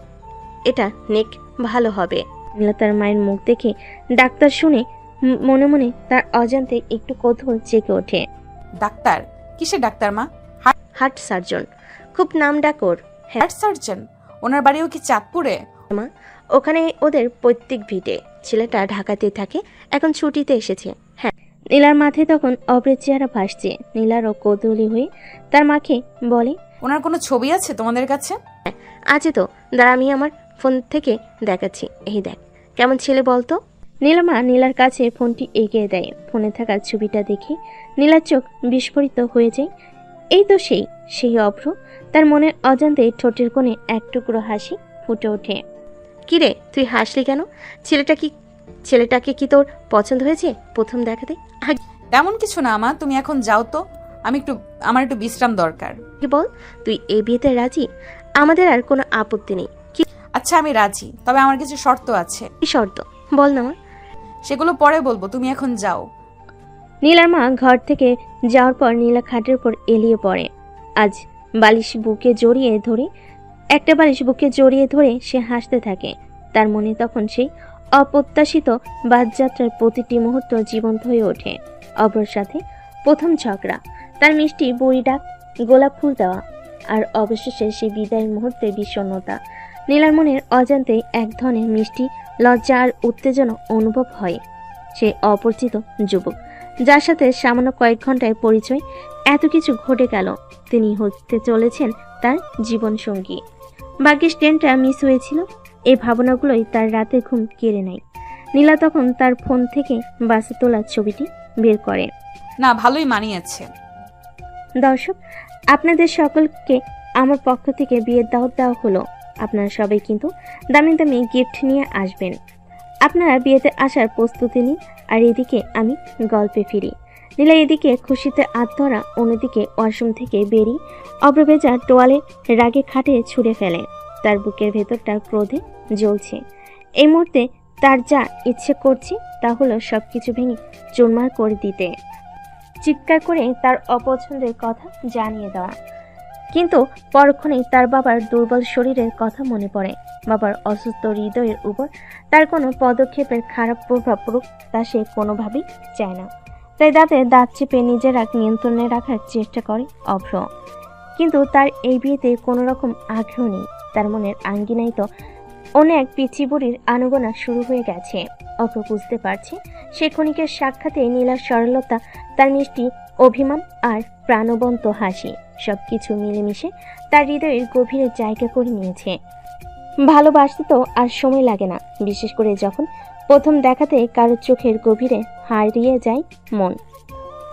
এটা নেক ভালো হবে। নীলা তার মায়ের মুখ দেখে ডাক্তার শুনে মনে মনে তার অজান্তে একটু কৌতূহল জেগে ওঠে। ডাক্তার? কিসের ডাক্তার মা? হার্ট সার্জন, খুব নাম ডাক ওর। Heart surgeon? ওনার বাড়িও কি চাঁদপুরে? মা, ওখানে ওদের পৈতৃক ভিটে। ছেলেটা ঢাকাতে থাকে, এখন ছুটিতে এসেছে। হ্যাঁ। নীলার মাথায় তখন অপরের চেহারা ভাসছে। নীলারও কৌতূহলী হয়ে তার মাকে বলে, ওনার কোনো ছবি আছে তোমাদের কাছে? আছে তো, দাঁড়া আমি আমার ফোন থেকে দেখাচ্ছি। এই দেখ, কেমন ছেলে বলতো? নীলামা নীলার কাছে ফোনটি এগিয়ে দেয়। ফোনে থাকা ছবিটা দেখে নীলার চোখ বিস্ফোরিত হয়ে যায়। এই তো সেই অভ্র। তার মনের অজান্তে ঠোঁটের কোণে এক টুকরো হাসি ফুটে ওঠে। কিরে, তুই হাসলি কেন? ছেলেটাকে কি তোর পছন্দ হয়েছে প্রথম দেখাতে? তেমন কিছু না মা, তুমি এখন যাও তো, আমার একটু বিশ্রাম দরকার। কি বল, তুই এই বিয়েতে রাজি? আমাদের আর কোনো আপত্তি নেই। কি? আচ্ছা, আমি রাজি, তবে আমার কিছু শর্ত আছে। কি শর্ত? বল না মা। সেগুলো পরে বলবো, তুমি এখন যাও। নীলার মা ঘর থেকে যাওয়ার পর নীলা খাটের উপর এলিয়ে পড়ে। আজ একটা বালিশ বুকে জড়িয়ে ধরে সে হাসতে থাকে। তার মনে তখন সেই অপ্রত্যাশিত বাদযাত্রার প্রতিটি মুহূর্ত জীবন্ত হয়ে ওঠে। অপর সাথে প্রথম ঝগড়া, তার মিষ্টি বড়ি ডাক, গোলাপ ফুল দেওয়া, আর অবশেষে সেই বিদায়ের মুহূর্তে বিষণ্ণতা। নীলার মনের অজান্তেই এক ধরনের মিষ্টি লজ্জা আর উত্তেজনা অনুভব হয়। সে অপরিচিত যুবক, যার সাথে সামান্য কয়েক ঘন্টায় পরিচয়, এত কিছু ঘটে গেল। তিনি হতে চলেছেন তার জীবন সঙ্গী। ভাগ্যিস ট্রেনটা মিস হয়েছিল, এই ভাবনাগুলোই তার রাতে ঘুম কেড়ে নেয়। নীলা তখন তার ফোন থেকে বাসে তোলা ছবিটি বের করে। না, ভালোই মানিয়েছে। দর্শক, আপনাদের সকলকে আমার পক্ষ থেকে বিয়ের দাওয়াত দেওয়া হলো। আপনারা সবাই কিন্তু দামি দামি গিফট নিয়ে আসবেন। আপনারা বিয়েতে আসার প্রস্তুতি নিন। আর এদিকে আমি গল্পে ফিরি। নীলা এদিকে খুশিতে আত্মহারা, অন্যদিকে ওয়াশরুম থেকে বেরিয়ে অব্রভেজা টোয়ালে রাগে খাটে ছুঁড়ে ফেলে। তার বুকের ভেতরটা ক্রোধে জ্বলছে। এই মুহূর্তে তার যা ইচ্ছে করছে তা হলো সবকিছু ভেঙে চুরমার করে দিতে, চিৎকার করে তার অপছন্দের কথা জানিয়ে দেওয়া। কিন্তু পরক্ষণেই তার বাবার দুর্বল শরীরের কথা মনে পড়ে। বাবার অসুস্থ হৃদয়ের উপর তার কোনো পদক্ষেপের খারাপ প্রভাব পড়ুক তা সে কোনোভাবেই চায় না। তাই দাঁতে দাঁত চেপে নিজের রাগ নিয়ন্ত্রণে রাখার চেষ্টা করে অভ্র। কিন্তু তার এই বিয়েতে কোনো রকম আগ্রহ নেই। তার মনের আঙ্গিনায় তো অন্য এক পিচি বুড়ির আনুগোনা শুরু হয়ে গেছে। অভ্র বুঝতে পারছে সে ক্ষণিকের সাক্ষাতে নীলার সরলতা, তার মিষ্টি অভিমান আর প্রাণবন্ত হাসি সবকিছু মিলেমিশে তার হৃদয়ের গভীরে জায়গা করে নিয়েছে। ভালোবাসতে তো আর সময় লাগে না, বিশেষ করে যখন প্রথম দেখাতে কারো চোখের গভীরে হারিয়ে যায় মন।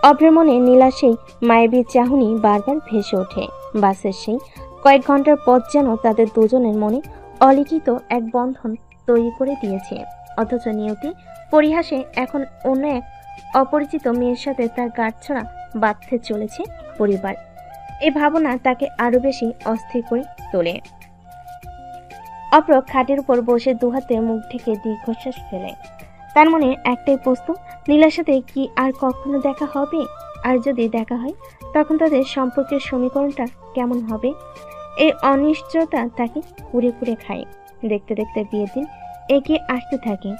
অভ্রের মনে নীলা সেই মায়াবী চাহনি বারবার ভেসে ওঠে। বাসের সেই কয়েক ঘন্টার পথ যেন তাদের দুজনের মনে অলিখিত এক বন্ধন তৈরি করে দিয়েছে। অথচ নিয়তি পরিহাসে এখন অন্য এক অপরিচিত মেয়ের সাথে তার গাঁটছড়া বাঁধতে চলেছে পরিবার। এই ভাবনা তাকে আরো বেশি অস্থির করে তোলে। অপ্র খাটের উপর বসে দুহাতে মুখ ঢেকে দীর্ঘশ্বাস ফেলে। তার মনে একটাই প্রশ্ন, নীলার সাথে কি আর কখনো দেখা হবে? আর যদি দেখা হয় তখন তাদের সম্পর্কের সমীকরণটা কেমন হবে? এই অনিশ্চয়তা তাকে কুড়ে কুড়ে খায়। দেখতে দেখতে বিয়ের দিন এগিয়ে আসতে থাকে।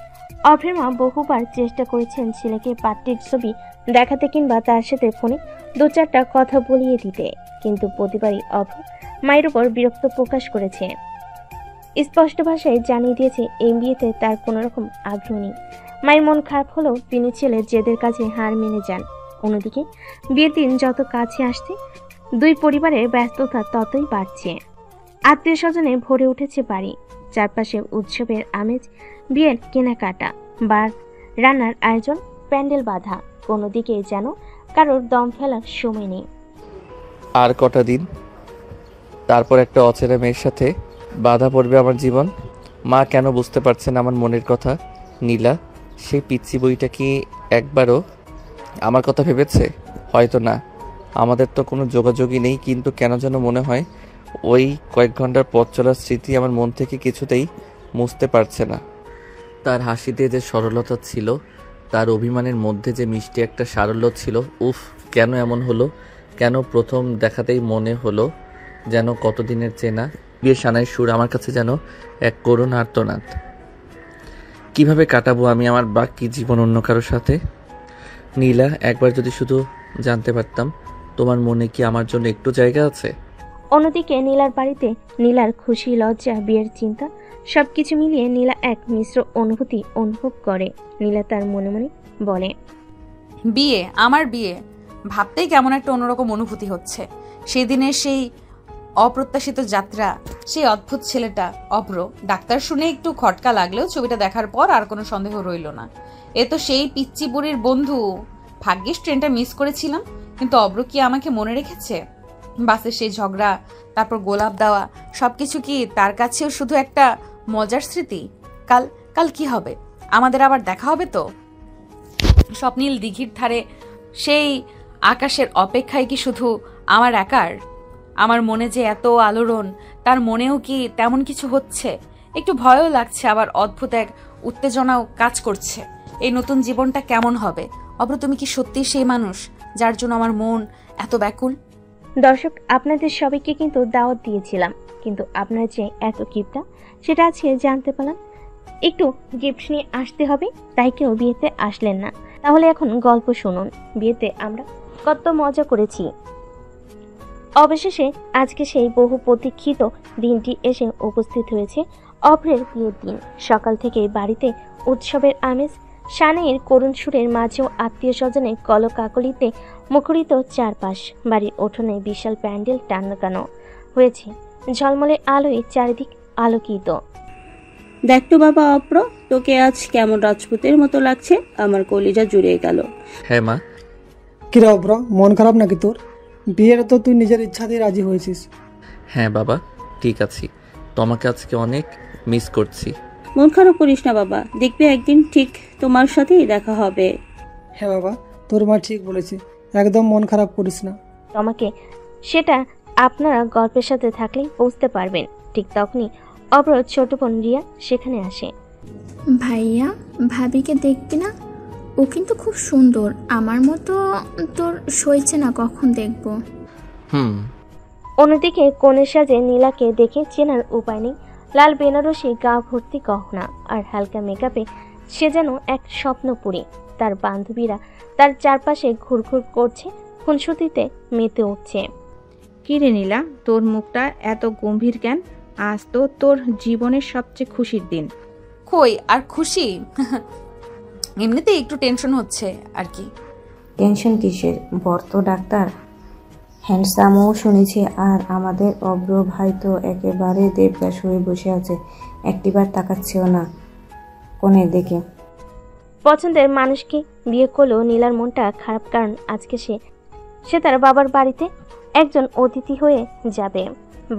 অভ্রের মা বহুবার চেষ্টা করেছেন ছেলেকে পাত্রীর ছবি দেখাতে কিংবা তার সাথে ফোনে দু চারটা কথা বলিয়ে দিতে, কিন্তু প্রতিবারই অভ্র মায়ের উপর বিরক্ত প্রকাশ করেছে। স্পষ্ট ভাষায় জানিয়ে দিয়েছে এই বিয়েতে তার কোনো রকম আগ্রহ নেই। মায়ের মন খারাপ হলেও তিনি ছেলের জেদের কাছে হার মেনে যান। অন্যদিকে বিয়ের দিন যত কাছে আসছে দুই পরিবারের ব্যস্ততা ততই বাড়ছে। আত্মীয় স্বজনে ভরে উঠেছে বাড়ি। চারপাশে উৎসবের আমেজ, বিয়ের কেনাকাটা, বার রান্নার আয়োজন, প্যান্ডেল বাঁধা। কোনো দিকে যেন কারোর দম ফেলার সময় নেই। আর কটা দিন, তারপর একটা অচেনা মেয়ের সাথে বাধা পড়বে আমার জীবন। মা কেন বুঝতে পারছেন আমার মনের কথা? নীলা সেই পিচ্চি বইটা কি একবারও আমার কথা ভেবেছে? হয়তো না, আমাদের তো কোনো যোগাযোগই নেই, কিন্তু কেন যেন মনে হয় ওই কয়েক ঘন্টার পথ চলার স্মৃতি আমার মন থেকে কিছুতেই মুছতে পারছে না। তার হাসিতে যে সরলতা ছিল, তার অভিমানের মধ্যে যে মিষ্টি একটা সারল্য ছিল। উফ, কেন এমন হলো? কেন প্রথম দেখাতেই মনে হলো যেন কতদিনের চেনা? বিয়ের সানাইয়ের সুর আমার কাছে যেন এক করুণ আর্তনাদ। কিভাবে কাটাবো আমি আমার বাকি জীবন অন্য কারোর সাথে? নীলা, একবার যদি শুধু জানতে পারতাম তোমার মনে কি আমার জন্য একটু জায়গা আছে। অন্যদিকে নীলার বাড়িতে নীলার খুশি, লজ্জা, বিয়ের চিন্তা সবকিছু মিলিয়ে নীলা এক মিশ্র অনুভূতি অনুভব করে। নীলা তার মনে মনে বলে, বিয়ে, আমার বিয়ে ভাবতেই কেমন একটা অন্যরকম অনুভূতি হচ্ছে। সেদিনের সেই অপ্রত্যাশিত যাত্রা, সেই অদ্ভুত ছেলেটা অভ্র। ডাক্তার শুনে একটু খটকা লাগলেও ছবিটা দেখার পর আর কোনো সন্দেহ রইল না। এ তো সেই পিচ্চি বুড়ির বন্ধু। ভাগ্যিস ট্রেনটা মিস করেছিলাম, কিন্তু অভ্র কি আমাকে মনে রেখেছে? বাসে সেই ঝগড়া, তারপর গোলাপ দেওয়া, সবকিছু কি তার কাছেও শুধু একটা মজার স্মৃতি? কাল কাল কি হবে? আমাদের আবার দেখা হবে তো? স্বপ্নীল দিঘির ধারে সেই আকাশের অপেক্ষায় কি শুধু আমার একার? আমার মনে যে এত আলোড়ন, তার মনেও কি তেমন কিছু হচ্ছে? একটু ভয়ও লাগছে, আবার অদ্ভুত এক উত্তেজনাও কাজ করছে। এই নতুন জীবনটা কেমন হবে? অভ্র, তুমি কি সত্যি সেই মানুষ যার জন্য আমার মন এত ব্যাকুল? দর্শক, আপনাদের সবাইকে কিন্তু দাওয়াত দিয়েছিলাম, কিন্তু আপনারা যে এত কিপটা সেটা আজকে জানতে পারলাম। একটু গিফট নিয়ে আসতে হবে, তাই কেউ বিয়েতে আসলেন না। তাহলে এখন গল্প শুনুন। বিয়েতে আমরা কত মজা করেছি। অবশেষে আজকে সেই বহু প্রতীক্ষিত দিনটি এসে উপস্থিত হয়েছে। অভ্রের বিয়ের দিন। সকাল থেকে বাড়িতে উৎসবের আমেজ, সানাইয়ের করুণ সুরের মাঝেও আত্মীয় স্বজনের কলকাকলিতে মুখরিত চারপাশ। বাড়ির উঠোনে বিশাল প্যান্ডেল টানানো হয়েছে, ঝলমলে আলোয় চারিদিক আলোকিত। দেখ তো বাবা অপ্র, তোকে আজ কেমন রাজপুতের মতো লাগছে, আমার কলিজা জুড়ে গেল। হ্যাঁ মা। কিরে অপ্র, মন খারাপ নাকি তোর? বিয়ের তো তুই নিজের ইচ্ছাতেই রাজি হয়েছিস। হ্যাঁ বাবা, ঠিক আছি। তোমাকে আজকে অনেক মিস করছি। মন খারাপ করিস না বাবা, দেখবি একদিন ঠিক তোমার সাথেই দেখা হবে। হ্যাঁ বাবা, তোর মা ঠিক বলেছে, একদম মন খারাপ করিস না। তোমাকে সেটা আপনারা গল্পের সাথে থাকলেই বুঝতে পারবেন। ঠিক তখনই অব্র ছোট বোন রিয়া সেখানে আসে। ভাইয়া, ভাবিকে দেখবি না? ও কিন্তু খুব সুন্দর, আমার মতো তোর সইছে না কখন দেখবো। অন্যদিকে কনের সাজে নীলাকে দেখে চেনার উপায় নেই। লাল বেনারসি, গা ভর্তি গহনা আর হালকা মেকআপে সে যেন এক স্বপ্নপুরী। তার বান্ধবীরা তার চারপাশে ঘুরঘুর করছে, খুনসুটিতে মেতে উঠছে। কি রে নীলা, তোর মুখটা এত গম্ভীর কেন? আজ তো তোর জীবনের সবচেয়ে খুশির দিন। কই আর খুশি, এমনিতেই একটু টেনশন হচ্ছে আর কি। টেনশন কিসের? বর তো ডাক্তার, হ্যান্ডসামও শুনেছি। আর আমাদের অব্র ভাই তো একেবারে দেবদাস হয়ে বসে আছে, একটিবার তাকাচ্ছেও না কোণের দিকে। পছন্দের মানুষকে বিয়ে করলেও নীলার মনটা খারাপ, কারণ আজকে সে তার বাবার বাড়িতে একজন অতিথি হয়ে যাবে।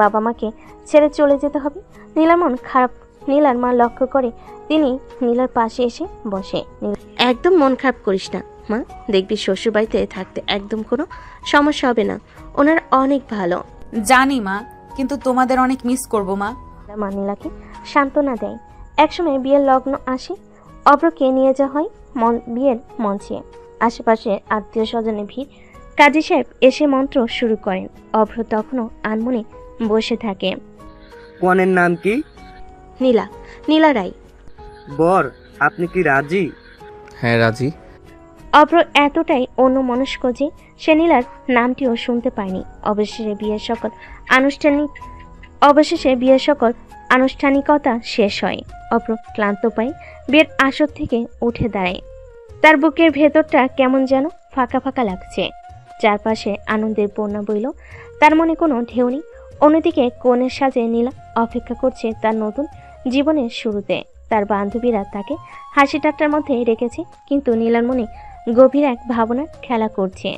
বাবা মাকে ছেড়ে চলে যেতে হবে। নীলার মন খারাপ। নীলার মা লক্ষ্য করে তিনি নীলার পাশে এসে বসে। একদম মন খারাপ করিস না মা, দেখবি শ্বশুর বাড়িতে থাকতে একদম কোনো সমস্যা হবে না, ওনার অনেক ভালো। জানি মা, কিন্তু তোমাদের অনেক মিস করবো মা। মা নীলাকে সান্ত্বনা দেয়। একসময় বিয়ের লগ্ন আসে, অব্রকে নিয়ে যাওয়া হয় বিয়ের মঞ্চে। আশেপাশে আত্মীয় স্বজনের ভিড়। কাজী সাহেব এসে মন্ত্র শুরু করেন। অভ্র তখনও আনমনে বসে থাকে। কনের নাম কি? নীলা, নীলা রায়। বর, আপনি কি রাজি? হ্যাঁ রাজি। অভ্র এতটাই অন্যমনস্ক যে সে নীলার নামটিও শুনতে পায়নি। অবশেষে বিয়ের সকল আনুষ্ঠানিকতা শেষ হয়। অভ্র ক্লান্ত পায় বিয়ের আসর থেকে উঠে দাঁড়ায়। তার বুকের ভেতরটা কেমন যেন ফাঁকা ফাঁকা লাগছে। চারপাশে আনন্দের বন্যা বইল, তার মনে কোনো ঢেউ নেই। অন্যদিকে কনের সাজে নীলা অপেক্ষা করছে তার নতুন জীবনের শুরুতে। তার বান্ধবীরা তাকে হাসি ঠাট্টার মধ্যে রেখেছে, কিন্তু নীলার মনে গভীর এক ভাবনার খেলা করছে।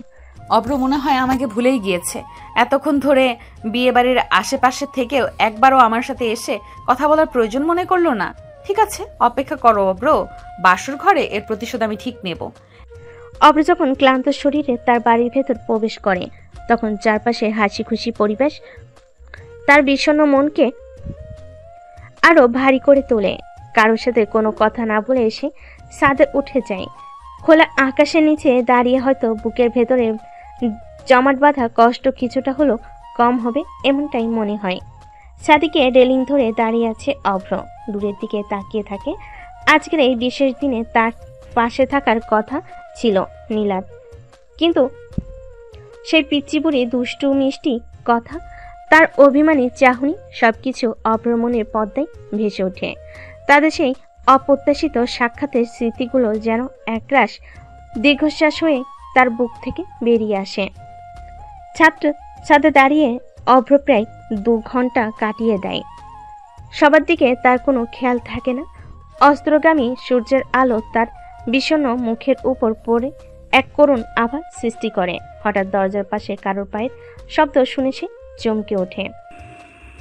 অব্র মনে হয় আমাকে ভুলেই গিয়েছে। এতক্ষণ ধরে বিয়ে বাড়ির আশেপাশে থেকেও একবারও আমার সাথে এসে কথা বলার প্রয়োজন মনে করলো না। ঠিক আছে, অপেক্ষা করো অব্র, বাসর ঘরে এর প্রতিশোধ আমি ঠিক নেব। অব্র যখন ক্লান্ত শরীরে তার বাড়ির ভেতর প্রবেশ করে, তখন চারপাশে হাসি খুশি পরিবেশ তার বিষণ্ণ মনকে আরো ভারী করে তোলে। কারোর সাথে কোনো কথা না বলে এসে ছাদে উঠে যায়। খোলা আকাশের নিচে দাঁড়িয়ে হয়তো বুকের ভেতরে জমাট বাঁধা কষ্ট কিছুটা হলো কম হবে, এমনটাই মনে হয়। ছাদিকে রেলিং ধরে দাঁড়িয়ে আছে অভ্র, দূরের দিকে তাকিয়ে থাকে। আজকের এই বিশেষ দিনে তার পাশে থাকার কথা ছিল নীলার, কিন্তু সেই পিচ্চি বুড়ি দুষ্টু মিষ্টি কথা, তার অভিমানী চাহনি সবকিছু অভ্র মনের পদ্মায় ভেসে ওঠে। তাদের সেই অপ্রত্যাশিত সাক্ষাতের স্মৃতিগুলো যেন একরাশ দীর্ঘশ্বাস হয়ে তার বুক থেকে বেরিয়ে আসে। ছাদে দাঁড়িয়ে অভ্র প্রায় 2 ঘন্টা কাটিয়ে দেয়। সবার দিকে তার কোনো খেয়াল থাকে না। অস্ত্রগামী সূর্যের আলো তার বিষণ্ণ মুখের উপর পড়ে এক করুণ আভা সৃষ্টি করে। হঠাৎ দরজার পাশে কারোর পায়ের শব্দ শুনে সে চমকে ওঠে।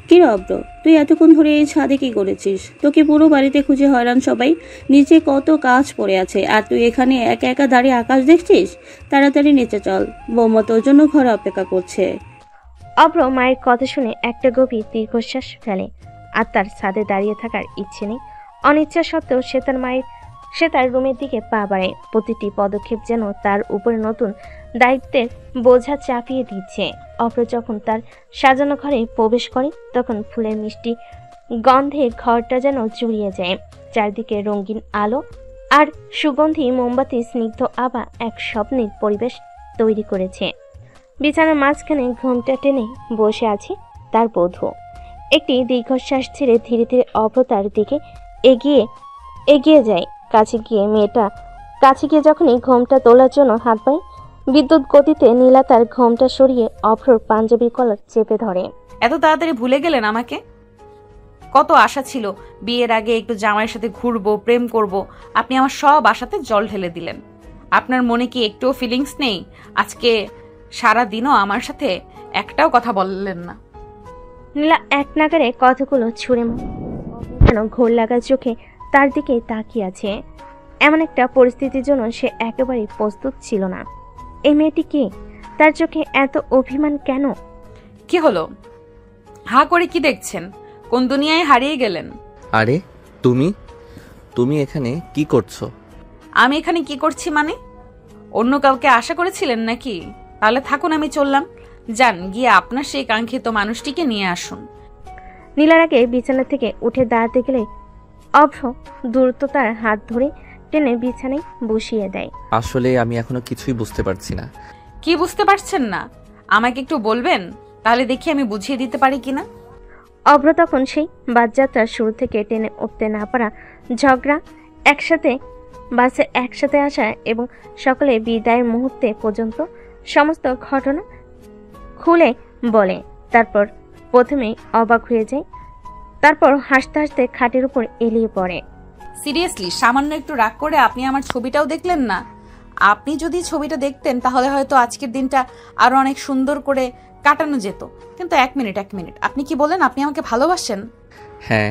কি অব্র, তুই এতক্ষণ ধরে এই ছাদে কি করেছিস? তোকে পুরো বাড়িতে খুঁজে হয়রান সবাই, নিচে কত কাজ পড়ে আছে, আর তুই এখানে একা একা দাঁড়িয়ে আকাশ দেখছিস? তাড়াতাড়ি নিচে চল, বৌমা তোর জন্য ঘরে অপেক্ষা করছে। অব্র মায়ের কথা শুনে একটা গভীর দীর্ঘশ্বাস ফেলে। আর তার ছাদে দাঁড়িয়ে থাকার ইচ্ছে নেই। অনিচ্ছা সত্ত্বেও সে তার রুমের দিকে পা বাড়ায়। প্রতিটি পদক্ষেপ যেন তার উপরে নতুন দায়িত্বের বোঝা চাপিয়ে দিচ্ছে। অভ্র যখন তার সাজানো ঘরে প্রবেশ করে, তখন ফুলের মিষ্টি গন্ধে ঘরটা যেন জুড়িয়ে যায়। চারদিকে রঙিন আলো আর সুগন্ধি মোমবাতি স্নিগ্ধ আভা এক স্বপ্নের পরিবেশ তৈরি করেছে। বিছানার মাঝখানে ঘোমটা টেনে বসে আছে তার বধূ। একটি দীর্ঘশ্বাস ছেড়ে ধীরে ধীরে অভ্র তার দিকে এগিয়ে যায়। কাছে গিয়ে যখনই ঘোমটা তোলার জন্য হাত পায়, বিদ্যুৎ গতিতে নীলা তার ঘোমটা সরিয়ে অভ্রর পাঞ্জাবির কলার চেপে ধরে। এত তাড়াতাড়ি ভুলে গেলেন আমাকে? কত আশা ছিল বিয়ের আগে একটু জামাইয়ের সাথে ঘুরবো, প্রেম করব। আপনি আমার সব আশাতে জল ঢেলে দিলেন। আপনার মনে কি একটুও ফিলিংস নেই? আজকে সারা দিনও আমার সাথে একটাও কথা বললেন না। নীলা এক নাগারে কথাগুলো ছুঁড়ে যেন ঘোর লাগা চোখে তার দিকে তাকিয়ে আছে। এমন একটা পরিস্থিতির জন্য সে একেবারেই প্রস্তুত ছিল না। এই মেয়েটি কে? তার চোখে এত অভিমান কেন? কি হলো? হা করে কি দেখছেন? কোন দুনিয়ায় হারিয়ে গেলেন? আরে তুমি তুমি এখানে কি করছো? আমি এখানে কি করছি মানে? অন্য কাউকে আশা করেছিলেন নাকি? তাহলে থাকুন, আমি চললাম। যান, গিয়ে আপনার সেই কাঙ্ক্ষিত মানুষটিকে নিয়ে আসুন। নীলার আগে বিছানা থেকে উঠে দাঁড়াতে গেলে অভ্র দ্রুত তার হাত ধরে টেনে বিছানায় বসিয়ে দেয়। আসলে আমি এখনো কিছুই বুঝতে পারছি না। কি বুঝতে পারছেন না? আমাকে একটু বলবেন, তাহলে দেখি আমি বুঝিয়ে দিতে পারি কিনা। অভ্র তখন সেই বাসযাত্রার শুরু থেকে টেনে উঠতে না পারা, ঝগড়া, একসাথে বাসে একসাথে আসা এবং সকলে বিদায়ের মুহূর্তে পর্যন্ত সমস্ত ঘটনা খুলে বলে। তারপর প্রথমেই অবাক হয়ে যায়, তারপর হাসতে হাসতে খাটের উপর এলিয়ে পড়ে। সিরিয়াসলি, সামান্য একটু রাগ করে আপনি আমার ছবিটাও দেখলেন না? আপনি যদি ছবিটা দেখতেন তাহলে হয়তো আজকের দিনটা আরো অনেক সুন্দর করে কাটানো যেত। কিন্তু এক মিনিট, আপনি কি বলেন আপনি আমাকে ভালোবাসেন? হ্যাঁ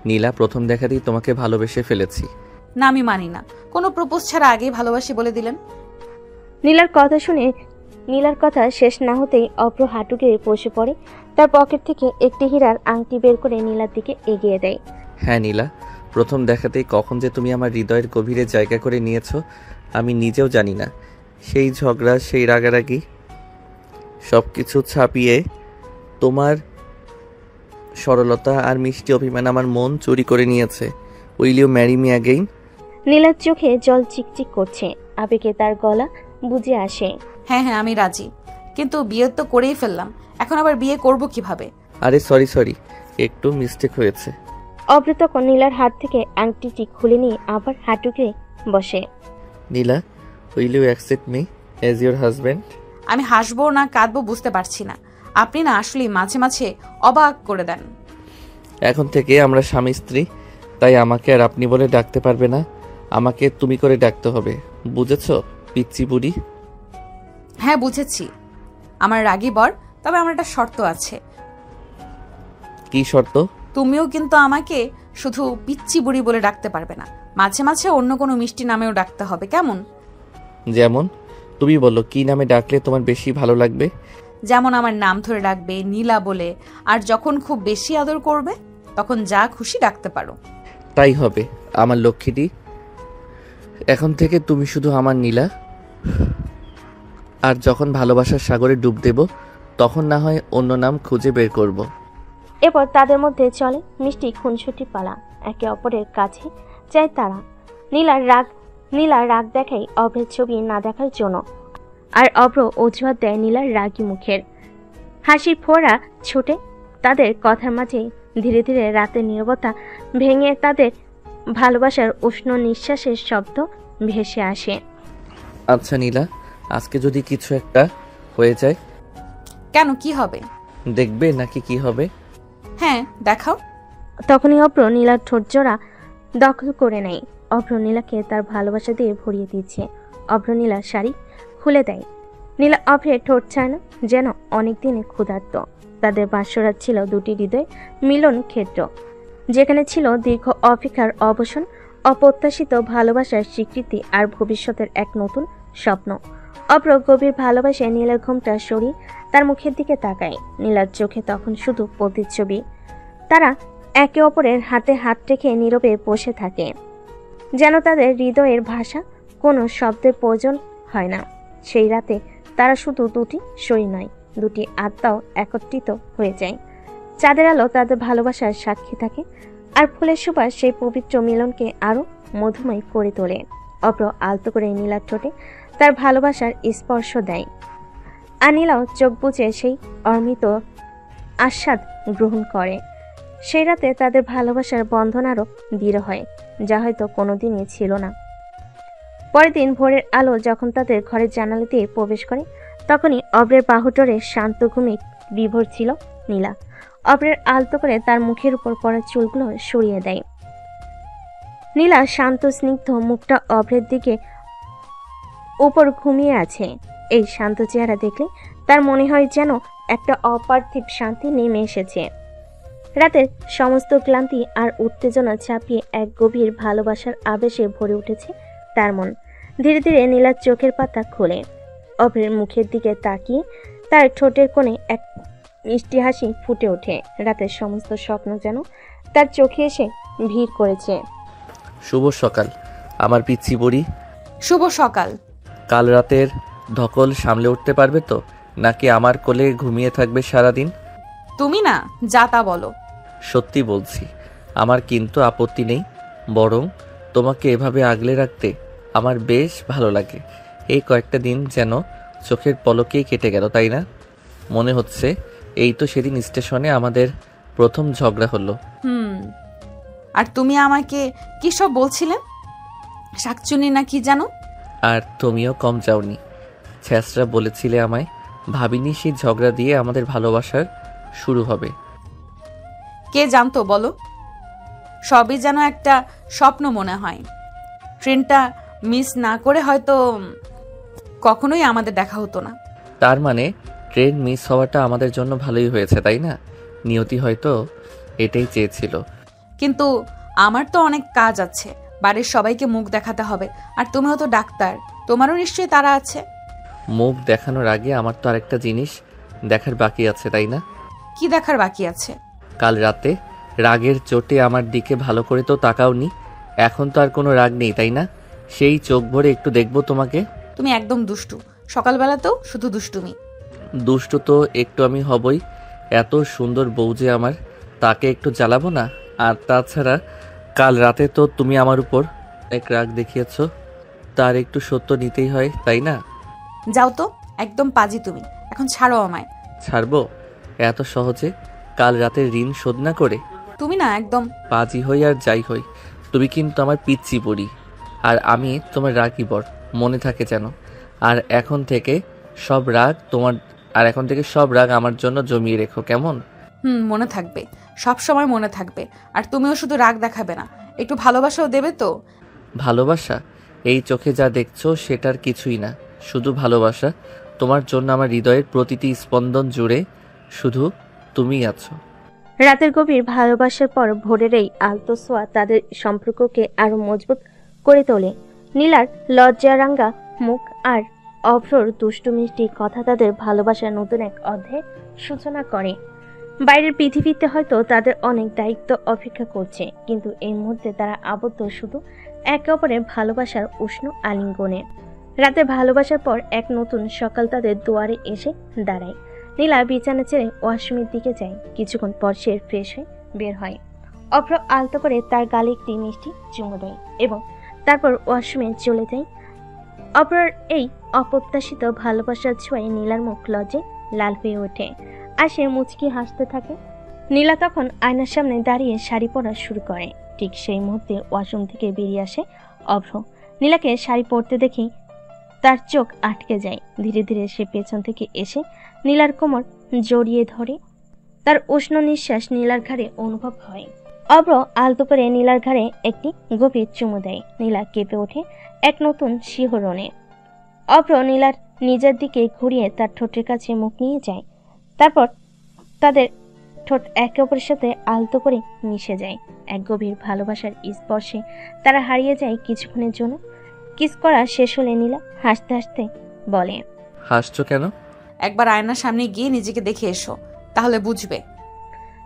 নীলা, প্রথম দেখাতেই তোমাকে ভালোবেসে ফেলেছি। না, আমি মানি না। কোনো প্রপোজ ছাড়া আগেই ভালোবাসি বলে দিলেন। নীলার কথা শেষ না হতেই অভ্র হাঁটু গেড়ে বসে পড়ে। তার পকেট থেকে একটি হীরার আংটি বের করে নীলার দিকে এগিয়ে দেয়। হ্যাঁ নীলা, প্রথম দেখাতেই কখন যে তুমি আমার হৃদয়ের গভীরে জায়গা করে নিয়েছো আমি নিজেও জানি না। সেই ঝগড়া, সেই রাগারাগি, সব কিছু ছাপিয়ে তোমার সরলতা আর মিষ্টি অভিমান আমার মন চুরি করে নিয়েছে। Will you marry me again? নীলার চোখে জল চিকচিক করছে, আবেগে তার গলা বুঝে আসে। হ্যাঁ, আমি রাজি, কিন্তু বিয়ে তো করেই ফেললাম, এখন আবার বিয়ে করব কিভাবে? আরে সরি, একটু মিস্টেক হয়েছে। অভ্র তখন নীলার হাত থেকে আংটিটি খুলে নিয়ে আবার হাঁটুকে বসে। Nila, will you accept me as your husband? আমি হাসবো না কাঁদবো বুঝতে পারছি না। আপনি না আসলে মাঝে মাঝে অবাক করে দেন। এখন থেকে আমরা স্বামী স্ত্রী, তাই আমাকে আর আপনি বলে ডাকতে পারবে না, আমাকে তুমি করে ডাকতে হবে, বুঝেছো পিচ্চি বুড়ি? হ্যাঁ বুঝেছি, আমার রাগী বর। তবে আমার একটা শর্ত আছে। কি শর্ত? তুমিও কিন্তু আমাকে শুধু পিচ্চি বুড়ি বলে ডাকতে পারবে না, মাঝে মাঝে অন্য কোনো মিষ্টি নামেও ডাকতে হবে, কেমন? যেমন? তুমি বলো কি নামে ডাকলে তোমার বেশি ভালো লাগবে? যেমন আমার নাম ধরে ডাকবে, নীলা বলে। আর যখন খুব বেশি আদর করবে তখন যা খুশি ডাকতে পারো। তাই হবে আমার লক্ষ্মীটি। এখন থেকে তুমি শুধু আমার নীলা। আর যখন ভালোবাসার সাগরে ডুব দেব তখন না হয় অন্য নাম খুঁজে বের করব। এরপর তাদের মধ্যে চলে মিষ্টি খুনসুটি পালা, একে অপরের কাছে যায় তারা। নীলার রাগ দেখায় অভ্রের ছবি না দেখার জন্য, আর অভ্র অজুহাত দেয় নীলার রাগী মুখের। হাসির ফোঁড়া ছুটে তাদের কথার মাঝে ধীরে ধীরে রাতের নীরবতা ভেঙে তাদের ভালোবাসার উষ্ণ নিঃশ্বাসের শব্দ ভেসে আসে। আচ্ছা নীলা, আজকে যদি কিছু একটা হয়ে যায়? কেন, কি হবে? দেখবে নাকি কি হবে? হ্যাঁ দেখাও। তখনই অভ্র নীলার ঠোঁটজোড়া দখল করে নেয়। অভ্র নীলাকে তার ভালোবাসা দিয়ে ভরিয়ে দিচ্ছে। অভ্র নীলার শাড়ি খুলে দেয়। নীলা অভ্রের ঠোঁট ছায় না, যেন অনেকদিনে ক্ষুধার্ত। তাদের বাসরাত ছিল দুটি হৃদয় মিলন ক্ষেত্র, যেখানে ছিল দীর্ঘ অপেক্ষার অবসান, অপ্রত্যাশিত ভালোবাসার স্বীকৃতি আর ভবিষ্যতের এক নতুন স্বপ্ন। অভ্র গভীর ভালোবাসায় নীলার ঘুমটা সরিয়ে তার মুখের দিকে তাকায়। নীলার চোখে তখন শুধু প্রতিচ্ছবি। তারা একে অপরের হাতে হাত রেখে নীরবে বসে থাকে, যেন তাদের হৃদয়ের ভাষা কোনো শব্দের প্রয়োজন হয় না। সেই রাতে তারা শুধু দুটি শরীর নয়, দুটি আত্মাও একত্রিত হয়ে যায়। চাঁদের আলো তাদের ভালোবাসার সাক্ষী থাকে, আর ফুলের সুবাস সেই পবিত্র মিলনকে আরো মধুময় করে তোলে। অভ্র আলতো করে নীলার ঠোঁটে তার ভালোবাসার স্পর্শ দেয়, আর নীলাও চোখ বুজে সেই অমৃত আস্বাদ গ্রহণ করে। সেই রাতে তাদের ভালোবাসার বন্ধন আরো দৃঢ় হয়, যা হয়তো কোনোদিনই ছিল না। পরের দিন ভোরের আলো যখন তাদের ঘরের জানালা দিয়ে প্রবেশ করে, তখনই অভ্রের বাহুডোরে শান্ত ঘুমে বিভোর ছিল নীলা। অভ্রের আলতো করে তার মুখের উপর পড়া চুলগুলো সরিয়ে দেয়। নীলা শান্ত স্নিগ্ধ মুখটা অভ্রের দিকে উপর ঘুমিয়ে আছে। এই শান্ত চেহারা দেখলে তার মনে হয় যেন একটা অপার্থিব শান্তি নেমে এসেছে। রাতের সমস্ত ক্লান্তি আর উত্তেজনা ছাপিয়ে এক গভীর ভালোবাসার আবেশে ভরে উঠেছে তার মন। ধীরে ধীরে নীলার চোখের পাতা খোলে। অভ্রের মুখের দিকে তাকিয়ে তার ঠোঁটের কোণে এক মিষ্টি হাসি ফুটে ওঠে। রাতের সমস্ত স্বপ্ন যেন তার চোখে এসে ভিড় করেছে। শুভ সকাল আমার পিচ্ছি বুড়ি। শুভ সকাল। কাল রাতের ধকল সামলে উঠতে পারবে তো, নাকি আমার কোলে ঘুমিয়ে থাকবে সারাদিন? তুমি না যা তা বলো। সত্যি বলছি, আমার কিন্তু আপত্তি নেই, বরং তোমাকে এভাবে আগলে রাখতে আমার বেশ ভালো লাগে। এই কয়েকটা দিন যেন চোখের পলকেই কেটে গেল, তাই না? মনে হচ্ছে এই তো সেদিন স্টেশনে আমাদের প্রথম ঝগড়া হলো। আর তুমি আমাকে কি সব বলছিলে, শাকচুনি না কি জানো? আর তুমিও কম যাওনি, ছ্যাঁচড়া বলেছিলে আমায়। ভাবিনি সেই ঝগড়া দিয়ে আমাদের ভালোবাসার শুরু হবে। কে জানতো বলো? সবই যেন একটা স্বপ্ন মনে হয়। ট্রেনটা মিস না করে হয়তো কখনোই আমাদের দেখা হতো না। তার মানে ট্রেন মিস হওয়াটা আমাদের জন্য ভালোই হয়েছে, তাই না? নিয়তি হয়তো এটাই চেয়েছিল। কিন্তু আমার তো অনেক কাজ আছে, বাড়ির সবাইকে মুখ দেখাতে হবে। আর তুমিও তো ডাক্তার, তোমারও নিশ্চয়ই তারা আছে। মুখ দেখানোর আগে আমার তো আরেকটা জিনিস দেখার বাকি আছে, তাই না? কি দেখার বাকি আছে? কাল রাতে রাগের চোটে আমার দিকে ভালো করে তো তাকাওনি। এখন তো আর কোনো রাগ নেই, তাই না? সেই চোখ ভরে একটু দেখবো তোমাকে। তুমি একদম দুষ্টু, সকালবেলাতেও শুধু দুষ্টুমি। দুষ্টু তো একটু আমি হবই, এত সুন্দর বউ যে আমার, তাকে একটু জ্বালাবো না? আর তাছাড়া কাল রাতে তো তুমি আমার উপর এক রাগ দেখিয়েছ, তার একটু সত্য নিতেই হয়, তাই না? যাও তো, একদম পাজি তুমি। এখন ছাড়ো আমায়। ছাড়বো এত সহজে? কাল রাতের ঋণ শোধ না করে? তুমি না একদম পাজি হই আর যাই হই, তুমি কিন্তু আমার পিচ্ছি বুড়ি, আর আমি তোমার রাগই বর, মনে থাকে যেন। আর এখন থেকে সব রাগ আমার জন্য জমিয়ে রেখো, কেমন? মনে থাকবে, সব সময় মনে থাকবে। আর তুমিও শুধু রাগ দেখাবে না, একটু ভালোবাসাও দেবে তো। ভালোবাসা? এই চোখে যা দেখছো সেটার কিছুই না, শুধু ভালোবাসা। তোমার জন্য আমার হৃদয়ের প্রতিটি স্পন্দন জুড়ে শুধু তুমিই আছো। রাতের গভীর ভালোবাসার পর ভোরের এই আলতো ছোঁয়া তাদের সম্পর্ককে আরো মজবুত করে তোলে। নীলার লজ্জারাঙ্গা মুখ আর অভ্রর দুষ্টু মিষ্টি কথা তাদের ভালোবাসার নতুন এক অধ্যায়ের সূচনা করে। বাইরের পৃথিবীতে হয়তো তাদের অনেক দায়িত্ব অপেক্ষা করছে, কিন্তু এই মুহূর্তে তারা আবদ্ধ শুধু একে অপরের ভালোবাসার উষ্ণ আলিঙ্গনে। রাতে ভালোবাসার পর এক নতুন সকাল তাদের দুয়ারে এসে দাঁড়ায়। নীলা বিছানা ছেড়ে ওয়াশরুমের দিকে যায়। কিছুক্ষণ পর সে ফ্রেশ হয়ে বের হয়। অভ্র আলতো করে তার গালে একটি মিষ্টি চুমু দেয় এবং তারপর ওয়াশরুমে চলে যায়। অভ্রর এই অপ্রত্যাশিত ভালোবাসার ছোঁয়ায় নীলার মুখ লজ্জায় লাল হয়ে ওঠে আর সে মুচকি হাসতে থাকে। নীলা তখন আয়নার সামনে দাঁড়িয়ে শাড়ি পরা শুরু করে। ঠিক সেই মুহূর্তে ওয়াশরুম থেকে বেরিয়ে আসে অভ্র। নীলাকে শাড়ি পরতে দেখি তার চোখ আটকে যায়। ধীরে ধীরে সে পেছন থেকে এসে নীলার কোমর জড়িয়ে ধরে। তার উষ্ণ নিঃশ্বাস নীলার ঘাড়ে অনুভব হয়। অভ্র আলতো করে নীলার ঘাড়ে একটি গভীর চুমু দেয়। নীলা কেঁপে ওঠে এক নতুন শিহরণে। অভ্র নীলার নিজের দিকে ঘুরিয়ে তার ঠোঁটের কাছে মুখ নিয়ে যায়। তারপর তাদের ঠোঁট একে অপরের সাথে আলতো করে মিশে যায়। এক গভীর ভালোবাসার স্পর্শে তারা হারিয়ে যায় কিছুক্ষণের জন্য। কিস করা শেষ হলে নীলা হাসতে হাসতে বলে, হাসছো কেন? একবার আয়নার সামনে গিয়ে নিজেকে দেখে এসো, তাহলে বুঝবে।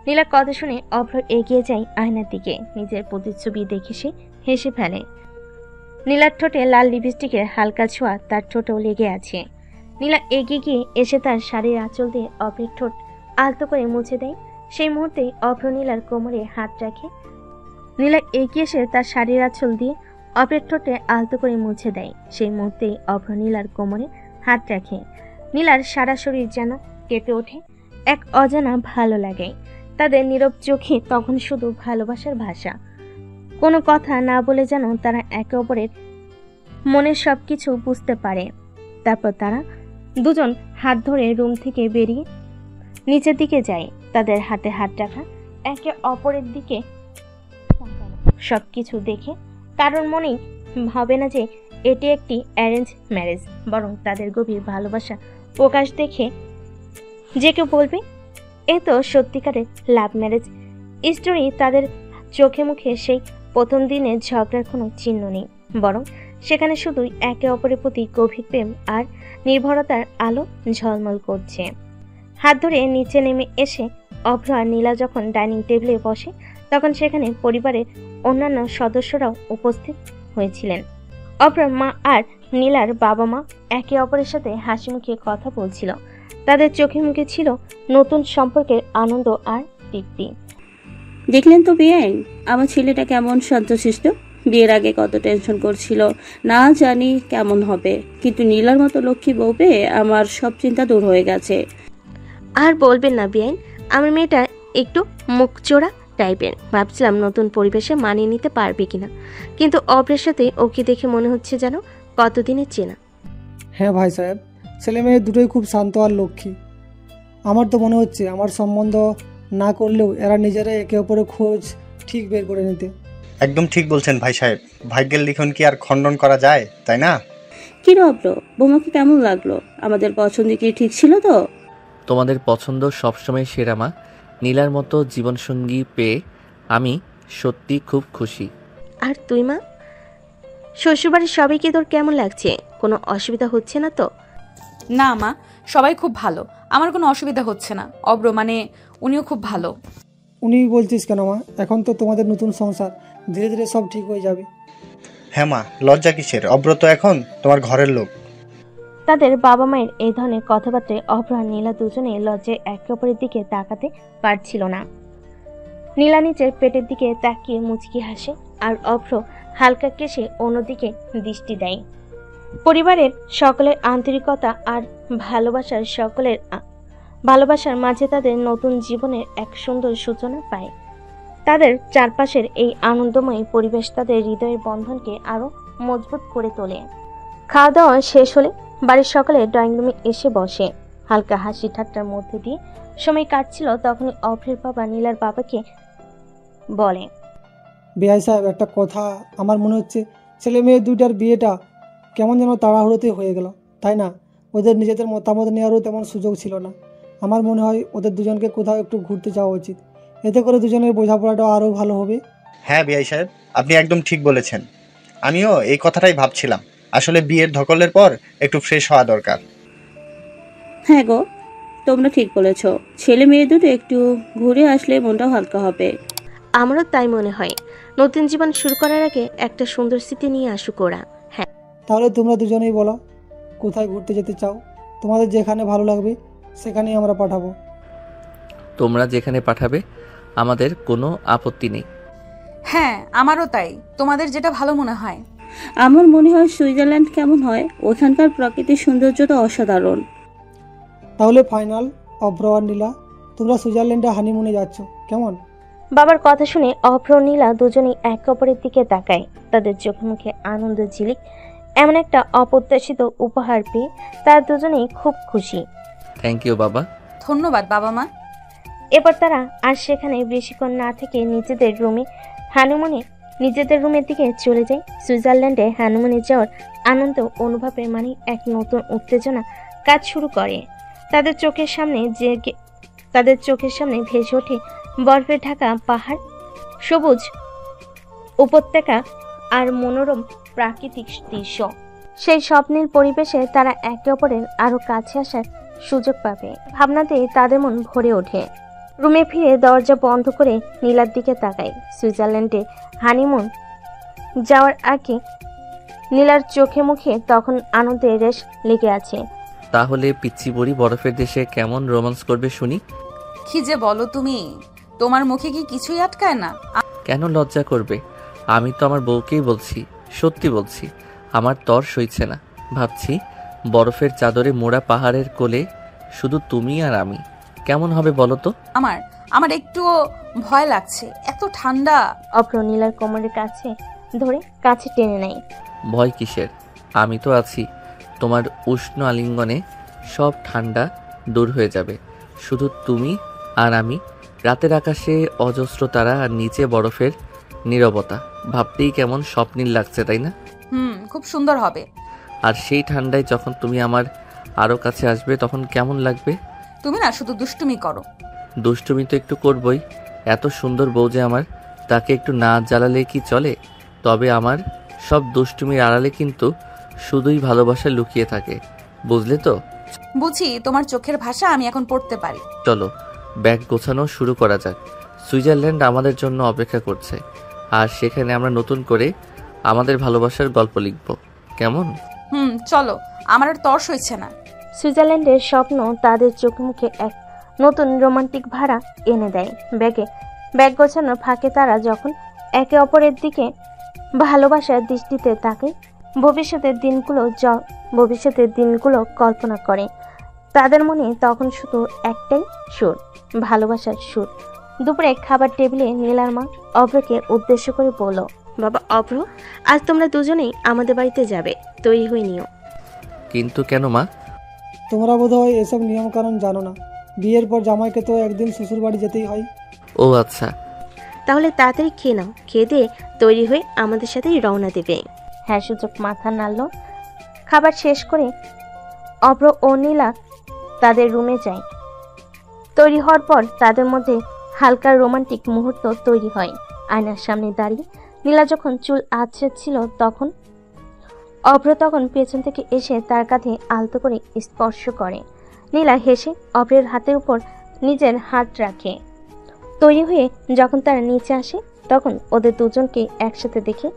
নীলার কথা শুনে অভ্র এগিয়ে যায় আয়নার দিকে। নিজের প্রতিচ্ছবি দেখে সে হেসে ফেলে। নীলার ঠোঁটে লাল লিপস্টিকের হালকা ছোঁয়া তার ঠোঁটেও লেগে আছে। নীলা এগিয়ে গিয়ে এসে তার শাড়ির আঁচল দিয়ে অভ্রের ঠোঁট আলতো করে মুছে দেয়। সেই মুহূর্তেই অভ্র নীলার কোমরে হাত রাখে। নীলা এগিয়ে এসে তার শাড়ির আঁচল দিয়ে অভ্রের ঠোঁটে আলতো করে মুছে দেয়। সেই মুহূর্তেই অভ্র নীলার কোমরে হাত রাখে। নীলার সারা শরীর যেন কেঁপে ওঠে এক অজানা ভালো লাগে। তাদের নীরব চোখে তখন শুধু ভালোবাসার ভাষা। কোনো কথা না বলে যেন তারা একে অপরের মনের সবকিছু বুঝতে পারে। তারপর তারা দুজন হাত ধরে রুম থেকে বেরিয়ে নিচের দিকে যায়। তাদের হাতে হাত রাখা, একে অপরের দিকে সবকিছু দেখে কারোর মনেই ভাবে না যে এটি একটি অ্যারেঞ্জ ম্যারেজ, বরং তাদের গভীর ভালোবাসা প্রকাশ দেখে যে কেউ বলবে এ তো সত্যিকারের লাভ ম্যারেজ স্টোরি। তাদের চোখে মুখে সেই প্রথম দিনের ঝগড়ার কোনো চিহ্ন নেই, বরং সেখানে শুধুই একে অপরের প্রতি গভীর প্রেম আর নির্ভরতার আলো ঝলমল করছে। হাত ধরে নিচে নেমে এসে অভ্র আর নীলা যখন ডাইনিং টেবিলে বসে তখন সেখানে পরিবারের অন্যান্য সদস্যরাও উপস্থিত হয়েছিলেন। অভ্রার মা আর নীলার বাবা মা একে অপরের সাথে হাসি মুখে কথা বলছিল। তাদের চোখে মুখে ছিল নতুন সম্পর্কের আনন্দ আর তৃপ্তি। দেখলেন তো বেআইন, আমার ছেলেটা কেমন শান্তশিষ্ট। বিয়ের আগে কত টেনশন করছিল, না জানি কেমন হবে, কিন্তু নীলার মতো লক্ষ্মী বউ পেয়ে আমার সব চিন্তা দূর হয়ে গেছে। আর বলবেন না বেআইন, আমার মেয়েটা একটু মুখচোরা টাইপের। ভাবছিলাম নতুন পরিবেশে মানিয়ে নিতে পারবে কিনা, কিন্তু অভ্রের সাথে ওকে দেখে মনে হচ্ছে যেন কতদিনের চেনা। হ্যাঁ ভাই সাহেব, ছেলে মেয়ে দুটোই খুব শান্ত আর লক্ষ্মী। আমার তো মনে হচ্ছে আমার সম্বন্ধ না করলেও এরা নিজেরাই একে অপরের খোঁজ ঠিক বের করে নিতে। একদম ঠিক বলছেন ভাই সাহেব, ভাগ্যের লিখন কি আর খণ্ডন করা যায়, তাই না? কি রে অভ্র, বৌমাকে কেমন লাগলো? আমাদের পছন্দ কি ঠিক ছিল তো? তোমাদের পছন্দ সবসময় সেরা মা। নীলার মতো জীবনসঙ্গী পেয়ে আমি সত্যি খুব খুশি। আর তুই মা, শ্বশুরবাড়ির সবাইকে তোর কেমন লাগছে? কোনো অসুবিধা হচ্ছে না তো? না মা, সবাই খুব ভালো, আমার কোনো অসুবিধা হচ্ছে না। অব্র মানে উনিও খুব ভালো। উনি বলছিস কেন মা? এখন তো তোমাদের নতুন সংসার, ধীরে ধীরে সব ঠিক হয়ে যাবে। হ্যাঁ মা, লজ্জা কিসের? অব্র তো এখন তোমার ঘরের লোক। তাদের বাবা মায়ের এই ধরনের কথাবার্তায় অভ্র আর নীলা দুজনে লজ্জায় একে অপরের দিকে তাকাতে পারছিল না। নীলা নিচের পেটের দিকে তাকিয়ে মুচকি হাসে আর অভ্র হালকা কেশে অন্যদিকে দৃষ্টি দেয়। পরিবারের সকলের আন্তরিকতা আর ভালোবাসার মাঝে তাদের নতুন জীবনের এক সুন্দর সূচনা পায়। তাদের চারপাশের এই আনন্দময় পরিবেশ তাদের হৃদয়ের বন্ধনকে আরো মজবুত করে তোলে। খাওয়া দাওয়া শেষ হলে বাড়ির সকলে ড্রয়িং রুমে এসে বসে। হালকা হাসি ঠাট্টার মধ্যে দিয়ে সময় কাটছিল। তখনই অভ্রের বাবা নীলার বাবাকে বলে, বেআই সাহেব, একটা কথা, আমার মনে হচ্ছে ছেলে মেয়ে দুইটার বিয়েটা কেমন যেন তাড়াহুড়োতে হয়ে গেল, তাই না? ওদের নিজেদের মতামত নেওয়ারও তেমন সুযোগ ছিল না। আমার মনে হয় ওদের দুজনকে কোথাও একটু ঘুরতে যাওয়া উচিত, এতে করে দুজনের বোঝাপড়াটা আরও ভালো হবে। হ্যাঁ বিআই সাহেব, আপনি একদম ঠিক বলেছেন। আমিও এই কথাটাই ভাবছিলাম। আসলে বিয়ের ধকলের পর একটু ফ্রেশ হওয়া দরকার। হ্যাঁ গো, তোমরা ঠিক বলেছ। ছেলে মেয়ে দুটো একটু ঘুরে আসলে মনটাও হালকা হবে। আমারও তাই মনে হয়। নতুন জীবন শুরু করার আগে একটা সুন্দর স্মৃতি নিয়ে আসুক ওরা। হ্যাঁ, তাহলে তোমরা দুজনেই বলো কোথায় ঘুরতে যেতে চাও। তোমাদের যেখানে ভালো লাগবে সেখানেই আমরা পাঠাবো। তোমরা যেখানে পাঠাবে আমাদের কোনো আপত্তি নেই। হ্যাঁ, আমারও তাই, তোমাদের যেটা ভালো মনে হয়। আমার মনে হয় সুইজারল্যান্ড কেমন হয়, ওখানকার প্রাকৃতিক সৌন্দর্য তো অসাধারণ। তাহলে ফাইনাল, অভ্র আর নীলা, তোমরা সুইজারল্যান্ডে হানিমুনে যাচ্ছ, কেমন? বাবার কথা শুনে অভ্র নীলা দুজনেই একে অপরের দিকে তাকায়। তাদের চোখে মুখে আনন্দ ঝিলিক। এমন একটা অপ্রত্যাশিত উপহার পেয়ে তারা দুজনেই খুব খুশি। থ্যাংক ইউ বাবা। ধন্যবাদ বাবা মা। এরপর তারা আর সেখানে বেশিক্ষণ না থেকে নিজেদের রুমের দিকে চলে যায়। সুইজারল্যান্ডে হানিমুনে যাওয়ার আনন্দ অনুভবের মানে এক নতুন উত্তেজনা কাজ শুরু করে। তাদের চোখের সামনে ভেসে ওঠে বরফে ঢাকা পাহাড়, সবুজ উপত্যকা আর মনোরম প্রাকৃতিক দৃশ্য। সেই স্বপ্নের পরিবেশে তারা একে অপরের আরো কাছে আসার সুযোগ পাবে ভাবনাতেই তাদের মন ভরে ওঠে। রুমে ফিরে দরজা বন্ধ করে নীলার দিকে তাকায়। সুইজারল্যান্ডে হানিমুন যাওয়ার আগে নীলার চোখে মুখে তখন আনন্দের রেশ লেগে আছে। তাহলে পিচ্চি বুড়ি বরফের দেশে কেমন রোমান্স করবে শুনি। কি যে বলো তুমি, তোমার মুখে কি কিছুই আটকায় না? কেন লজ্জা করবে? আমি তো আমার বউকেই বলছি, সত্যি বলছি। আমার তর সইছে না। ভাবছি বরফের চাদরে মোড়া পাহাড়ের কোলে শুধু তুমি আর আমি, কেমন হবে বলো তো? আমার একটুও ভয় লাগছে, এত ঠান্ডা। অভ্র নীলার কোমরের কাছে ধরে কাছে টেনে নেয়। ভয় কিসের? আমি তো আছি। তোমার উষ্ণ আলিঙ্গনে সব ঠান্ডা দূর হয়ে যাবে। শুধু তুমি আর আমি, রাতের আকাশে অজস্র তারা আর নিচে বরফের নীরবতা, ভাবতেই কেমন স্বপ্নীল লাগছে, তাই না? খুব সুন্দর হবে। আর সেই ঠান্ডায় যখন তুমি আমার আরো কাছে আসবে তখন কেমন লাগবে? তুমি না শুধু দুষ্টুমি করো। দুষ্টুমি তো একটু করবই। এত সুন্দর বউ যে আমার, তাকে একটু না জ্বালালে কি চলে? তবে আমার সব দুষ্টুমির আড়ালে কিন্তু শুধুই ভালোবাসা লুকিয়ে থাকে, বুঝলে তো? বুঝি, তোমার চোখের ভাষা আমি এখন পড়তে পারি। চলো ব্যাগ গোছানো শুরু করা যাক। সুইজারল্যান্ড আমাদের জন্য অপেক্ষা করছে, আর সেখানে আমরা নতুন করে আমাদের ভালোবাসার গল্প লিখব, কেমন? চলো, আমার আর তর্স হয়েছে না। সুইজারল্যান্ডের স্বপ্ন তাদের চোখে মুখে এক নতুন রোমান্টিক ভাড়া এনে দেয়। ব্যাগ গোছানোর ফাঁকে তারা যখন একে অপরের দিকে ভালোবাসার দৃষ্টিতে তাকে ভবিষ্যতের দিনগুলো কল্পনা করে। তাদের মনে তখন শুধু একটাই সুর, ভালোবাসার সুর। দুপুরে খাবার টেবিলে নীলার মা অভ্রকে উদ্দেশ্য করে বলল, বাবা অভ্র, আজ তোমরা দুজনেই আমাদের বাড়িতে যাবে, তৈরি হয়ে নিও। কিন্তু কেন মা? তোমরা বোধহয় এসব নিয়ম কারণ জানো না। বিয়ের পর জামাইকে তো একদিন শ্বশুর বাড়ি যেতেই হয়। ও আচ্ছা, তাহলে তাড়াতাড়ি খেয়ে নাও, খেয়ে দিয়ে তৈরি হয়ে আমাদের সাথেই রওনা দেবে। হ্যাঁ সূচক মাথা নাড়ল। খাবার শেষ করে অভ্র ও নীলা তাদের রুমে যায়। তৈরি হওয়ার পর তাদের মধ্যে হালকা রোমান্টিক মুহূর্ত তৈরি হয়। আয়নার সামনে দাঁড়িয়ে নীলা যখন চুল আঁচড়াচ্ছিল তখন অভ্র পেছন থেকে এসে তার কাঁধে আলতো করে স্পর্শ করে। নীলা হেসে অভ্রের হাতের উপর নিজের হাত রাখে। তৈরি হয়ে যখন তারা নিচে আসে তখন ওদের দুজনকে একসাথে দেখে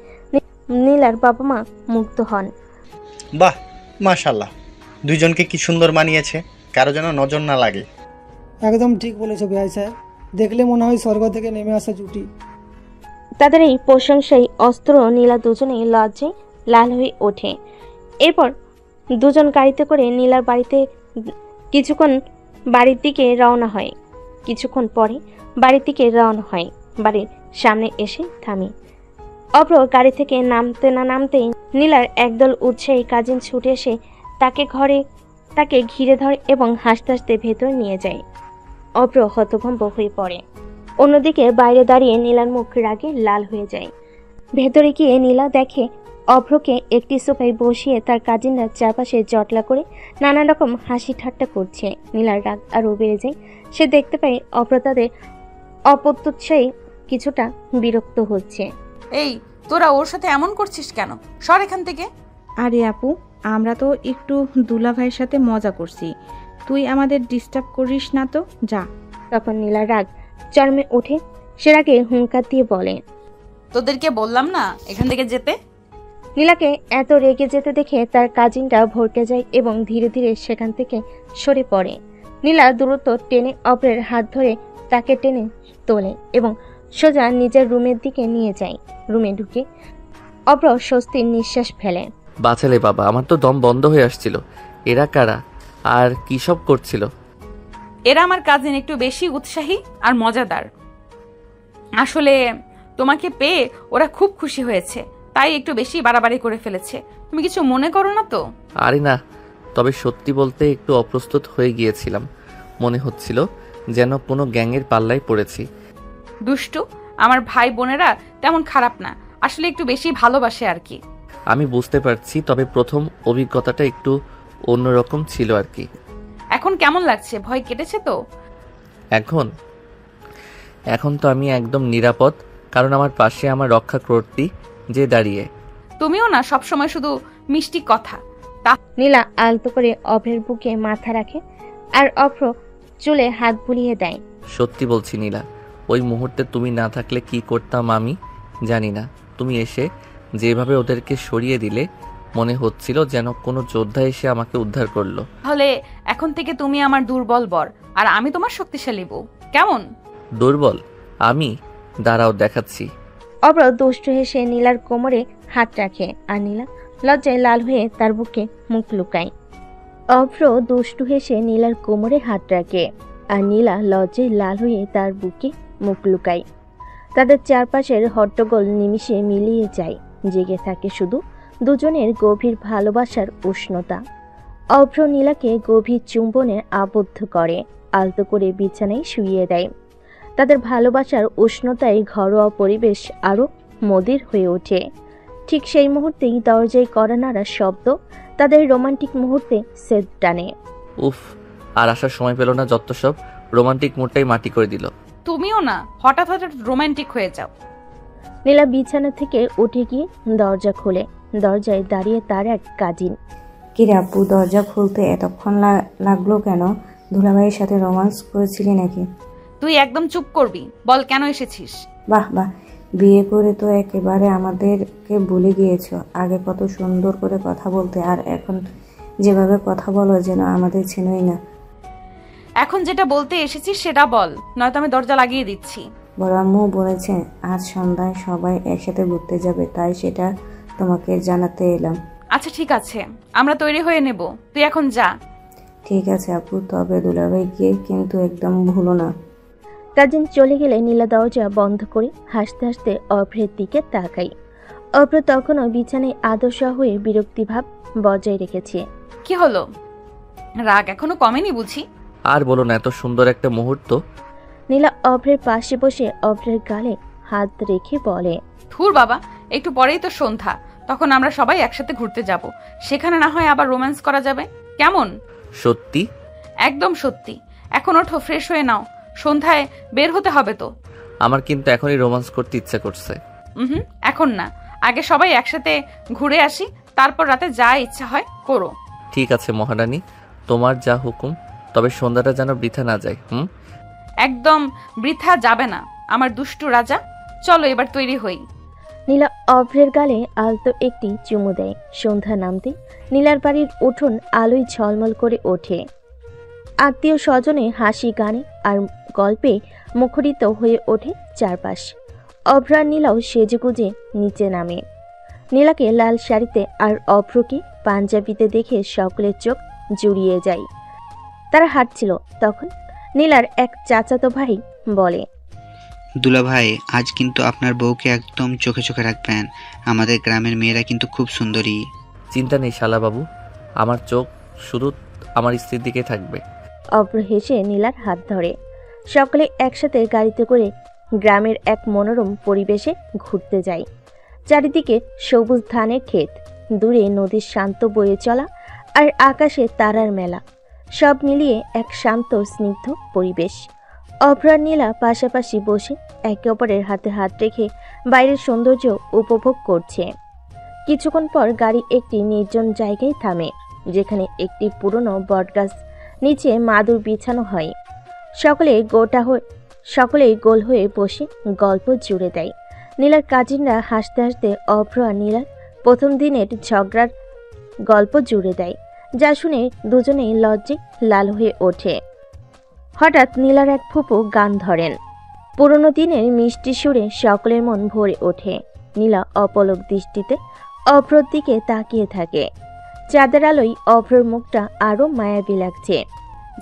নীলার বাবা মা মুগ্ধ হন। বাহ, মাশাআল্লাহ, দুইজনকে কি সুন্দর মানিয়েছে, কারো যেন নজর না লাগে। একদম ঠিক বলেছো বিআই সাহেব, দেখলে মনে হয় স্বর্গ থেকে নেমে আসা জুটি। তাদের এই প্রশংসায় অস্ত্র নীলা দুজনেই লজ্জায় লাল হয়ে ওঠে। এরপর দুজন গাড়িতে করে নীলার কিছুক্ষণ পরে বাড়ির দিকে রওনা হয়। বাড়ির সামনে এসে থামে। অভ্র গাড়ি থেকে নামতে না নামতেই নীলার একদল উৎসাহী কাজিন ছুটে এসে তাকে ঘিরে ধরে এবং হাসতে হাসতে ভেতরে নিয়ে যায়। অভ্র হতভম্ব হয়ে পড়ে। অন্যদিকে বাইরে দাঁড়িয়ে নীলার মুখ রাগে লাল হয়ে যায়। ভেতরে গিয়ে নীলা দেখে অভ্রকে একটি সোফায় বসিয়ে তার কাজিনরা চারপাশে জটলা করে নানা রকম হাসি ঠাট্টা করছে। নীলার রাগ আরও বেড়ে যায়। সে দেখতে পায় অভ্র তাদের অপ্রত্যাশায় কিছুটা বিরক্ত হচ্ছে। এই, তোরা ওর সাথে এমন করছিস কেন? সর এখান থেকে। আরে আপু, আমরা তো একটু দুলা ভাইয়ের সাথে মজা করছি, তুই আমাদের ডিস্টার্ব করিস না তো, যা। তখন নীলার রাগ চরমে ওঠে। সে রাগে হুঙ্কার দিয়ে বলে, তোদেরকে বললাম না এখান থেকে যেতে। নীলাকে এত রেগে যেতে দেখে তার কাজিনটা ভরকে যায় এবং ধীরে ধীরে সেখান থেকে সরে পড়ে। নীলা দ্রুত টেনে অভ্রের হাত ধরে তাকে টেনে তোলে এবং সোজা নিজের রুমের দিকে নিয়ে যায়। রুমে ঢুকে অভ্র স্বস্তির নিঃশ্বাস ফেলে। বাঁচালে বাবা, আমার তো দম বন্ধ হয়ে আসছিল। এরা কারা আর কি সব করছিল? এরা আমার কাজিন, একটু বেশি উৎসাহী আর মজাদার। আসলে তোমাকে পেয়ে ওরা খুব খুশি হয়েছে, তাই একটু বেশি বাড়াবাড়ি করে ফেলেছে। তুমি কিছু মনে করো না তো? আরে না, তবে সত্যি বলতে একটু অপ্রস্তুত হয়ে গিয়েছিলাম। মনে হচ্ছিল যেন কোনো গ্যাংয়ের পাল্লায় পড়েছি। দুষ্টু, আমার ভাই বোনেরা তেমন খারাপ না, আসলে একটু বেশি ভালোবাসে আর কি। আমি বুঝতে পারছি, তবে প্রথম অভিজ্ঞতাটা একটু অন্যরকম ছিল আর কি। এখন কেমন লাগছে? ভয় কেটেছে তো? এখন তো আমি একদম নিরাপদ, কারণ আমার পাশে আমার রক্ষাকর্ত্রী যে দাঁড়িয়ে। তুমিও না সবসময় শুধু মিষ্টি কথা। নীলা আলতো করে অভ্রের বুকে মাথা রাখে আর অভ্র চুলে হাত বুলিয়ে দেয়। সত্যি বলছি নীলা, ওই মুহূর্তে তুমি না থাকলে কি করতাম আমি জানি না। তুমি এসে যেভাবে ওদেরকে সরিয়ে দিলে, মনে হচ্ছিল যেন কোনো যোদ্ধা এসে আমাকে উদ্ধার করলো। তাহলে এখন থেকে তুমি আমার দুর্বল বর আর আমি তোমার শক্তিশালী বউ, কেমন? দুর্বল আমি? দাঁড়াও দেখাচ্ছি। অভ্র দুষ্টু হেসে নীলার কোমরে হাত রাখে আর নীলা লজ্জায় লাল হয়ে তার বুকে মুখ লুকায়। অভ্র দুষ্টু হেসে নীলার কোমরে হাত রাখে আর নীলা লজ্জায় লাল হয়ে তার বুকে মুখ লুকায়। তাদের চারপাশের হট্টগোল নিমিষে মিলিয়ে যায়। জেগে থাকে শুধু দুজনের গভীর ভালোবাসার উষ্ণতা। অভ্র নীলাকে গভীর চুম্বনে আবদ্ধ করে, আলতো করে বিছানায় শুইয়ে দেয়। তাদের ভালোবাসার উষ্ণতায় ঘরোয়া পরিবেশ আরও মদির হয়ে ওঠে। ঠিক সেই মুহূর্তেই দরজায় কড়া নাড়ার শব্দ তাদের রোমান্টিক মুহূর্তে সেদ টানে। উফ, আর আসার সময় পেল না, যত সব রোমান্টিক মুডটাই মাটি করে দিল। তুমিও না হঠাৎ হঠাৎ রোমান্টিক হয়ে যাও। নীলা বিছানা থেকে উঠে গিয়ে দরজা খোলে। দরজায় দাঁড়িয়ে তার এক কাজিন। কিরে আপু, দরজা খুলতে এতক্ষণ লাগলো কেন? দুলাভাইয়ের সাথে রোমান্স করেছিলি নাকি? তুই একদম চুপ করবি। বল কেন এসেছিস? বাহ বাহ, বিয়ে করে তো একেবারে আমাদেরকে ভুলে গিয়েছো। আগে কত সুন্দর করে কথা বলতে, আর এখন যেভাবে কথা বলো যেন আমাদের চেনোই না। এখন যেটা বলতে এসেছিস সেটা বল, নয়তো আমি দরজা লাগিয়ে দিচ্ছি। বড় আম্মু বলেছে আজ সন্ধ্যায় সবাই একসাথে ঘুরতে যাবে, তাই সেটা তোমাকে জানাতে এলাম। আচ্ছা ঠিক আছে, আমরা তৈরি হয়ে নেব, তুই এখন যা। ঠিক আছে আপু, তবে দুলাভাইকে কিন্তু একদম ভুলো না। কাজিন চলে গেলে নীলা দরজা বন্ধ করে হাসতে হাসতে অভ্রের দিকে তাকাই। অভ্র তখনও বিছানায় আদর্শা হয়ে বিরক্তিভাব বজায় রেখেছে। কি হলো, রাগ এখনো কমেনি বুঝি? আর বলো না, এত সুন্দর একটা মুহূর্ত। নীলা অভ্রের পাশে বসে অভ্রের গালে হাত রেখে বলে, ধুর বাবা, একটু পরেই তো সন্ধ্যা, তখন আমরা সবাই একসাথে ঘুরতে যাব, সেখানে না হয় আবার রোম্যান্স করা যাবে, কেমন? সত্যি? একদম সত্যি। এখন ওঠো, ফ্রেশ হয়ে নাও, সন্ধ্যায় বের হতে হবে তো। আমার কিন্তু এখনই রোম্যান্স করতে ইচ্ছা করছে। এখন না, আগে সবাই একসাথে ঘুরে আসি, তারপর রাতে যা ইচ্ছা হয় করো। ঠিক আছে মহারানী, তোমার যা হুকুম, তবে সন্ধ্যাটা যেন বৃথা না যায়। একদম বৃথা যাবে না আমার দুষ্টু রাজা। চলো এবার তৈরি হই। নীলা অভ্রের গালে আলতো একটি চুমু দেয়। সন্ধ্যা নামতে নীলার বাড়ির উঠোন আলোয় ঝলমল করে ওঠে। আত্মীয় স্বজনে হাসি গানে আর গল্পে মুখরিত হয়ে ওঠে চারপাশ। অভ্র আর নীলাও সেজেগুজে নিচে নামে। নীলাকে লাল শাড়িতে আর অভ্রকে পাঞ্জাবিতে দেখে সকলের চোখ জুড়িয়ে যায়। তারা হাঁটছিল, তখন নীলার এক চাচাতো ভাই বলে, দুলাভাই, আজ কিন্তু আপনার বউকে একদম চোখে চোখে রাখবেন। আমাদের গ্রামের মেয়েরা কিন্তু খুব সুন্দরী। চিন্তা নেই শালাবাবু, আমার চোখ শুধু আমার স্ত্রীর দিকে থাকবে। অভ্র হেসে নীলার হাত ধরে। সকলে একসাথে গাড়িতে করে গ্রামের এক মনোরম পরিবেশে ঘুরতে যায়। চারিদিকে সবুজ ধানের ক্ষেত, দূরে নদীর শান্ত বয়ে চলা আর আকাশে তারার মেলা, সব মিলিয়ে এক শান্ত স্নিগ্ধ পরিবেশ। অভ্র আর নীলা পাশাপাশি বসে একে অপরের হাতে হাত রেখে বাইরের সৌন্দর্য উপভোগ করছে। কিছুক্ষণ পর গাড়ি একটি নির্জন জায়গায় থামে, যেখানে একটি পুরনো বটগাছ নিচে মাদুর বিছানো হয়। সকলেই গোল হয়ে বসে গল্প জুড়ে দেয়। নীলার কাজিনরা হাসতে হাসতে অভ্র আর নীলার প্রথম দিনের ঝগড়ার গল্প জুড়ে দেয়, যা শুনে দুজনেই লজ্জে লাল হয়ে ওঠে। হঠাৎ নীলার এক ফুপু গান ধরেন। পুরনো দিনের মিষ্টি সুরে সকলের মন ভরে ওঠে। নীলা অপলক দৃষ্টিতে অভ্রর দিকে তাকিয়ে থাকে। চাঁদের আলোয় অভ্রর মুখটা আরো মায়াবী লাগছে।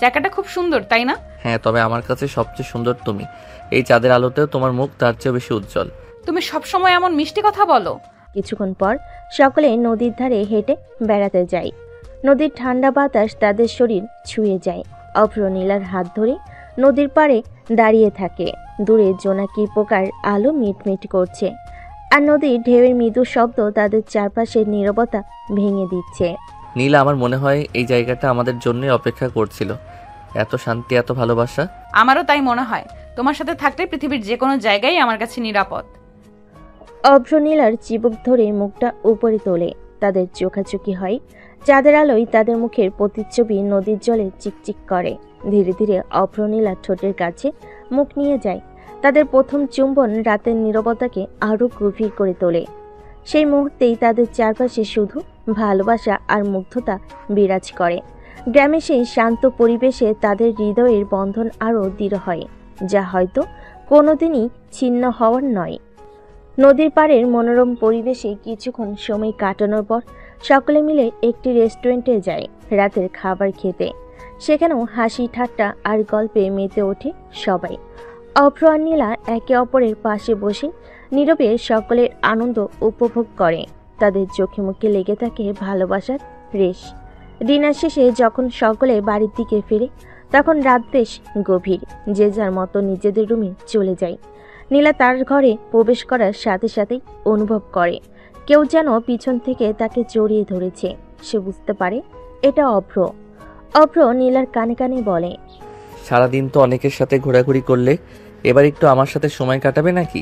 জায়গাটা খুব সুন্দর, তাই না? হ্যাঁ, তবে আমার কাছে সবচেয়ে সুন্দর তুমি। এই চাঁদের আলোতেও তোমার মুখ তার চেয়ে বেশি উজ্জ্বল। তুমি সবসময় এমন মিষ্টি কথা বলো। কিছুক্ষণ পর সকলে নদীর ধারে হেঁটে বেড়াতে যায়। নদীর ঠান্ডা বাতাস তাদের শরীর ছুঁয়ে যায়। অভ্র নীলার হাত ধরে নদীর পাড়ে দাঁড়িয়ে থাকে। দূরে জোনাকি পোকার আলো মিটমিট করছে, আর নদীর ঢেউয়ের মৃদু শব্দ তাদের চারপাশের নীরবতা ভেঙে দিচ্ছে। নীলা, আমার মনে হয় এই জায়গাটা আমাদের জন্যই অপেক্ষা করছিল। এত শান্তি, এত ভালোবাসা। আমারও তাই মনে হয়। তোমার সাথে থাকলে পৃথিবীর যে কোনো জায়গায় আমার কাছে নিরাপদ। অভ্র নীলার চিবুক ধরে মুখটা উপরে তোলে। তাদের চোখাচোখি হয়। চাঁদের আলোয় তাদের মুখের প্রতিচ্ছবি নদীর জলে চিকচিক করে। ধীরে ধীরে অভ্র নীলার ঠোঁটের কাছে মুখ নিয়ে যায়। তাদের প্রথম চুম্বন রাতের নীরবতাকে আরো গভীর করে তোলে। সেই মুহূর্তেই তাদের চারপাশে শুধু ভালোবাসা আর মুগ্ধতা বিরাজ করে। গ্রামে সেই শান্ত পরিবেশে তাদের হৃদয়ের বন্ধন আরও দৃঢ় হয়, যা হয়তো কোনোদিনই ছিন্ন হওয়ার নয়। নদীর পাড়ের মনোরম পরিবেশে কিছুক্ষণ সময় কাটানোর পর সকলে মিলে একটি রেস্টুরেন্টে যায় রাতের খাবার খেতে। সেখানেও হাসি ঠাট্টা আর গল্পে মেতে ওঠে সবাই। অভ্র আর নীলা একে অপরের পাশে বসে নীরবে সকলের আনন্দ উপভোগ করে। তাদের চোখে মুখে লেগে থাকে ভালোবাসার রেশ। ডিনার শেষে যখন সকলে বাড়ির দিকে ফিরে, তখন রাত বেশ গভীর। যে যার মতো নিজেদের রুমে চলে যায়। নীলা তার ঘরে প্রবেশ করার সাথে সাথেই অনুভব করে কেউ যেন পিছন থেকে তাকে জড়িয়ে ধরেছে। সে বুঝতে পারে এটা অভ্র। অভ্র নীলার কানে কানে বলে, সারাদিন তো অনেকের সাথে ঘোরাঘুরি করলে, এবার একটু আমার সাথে সময় কাটাবে নাকি?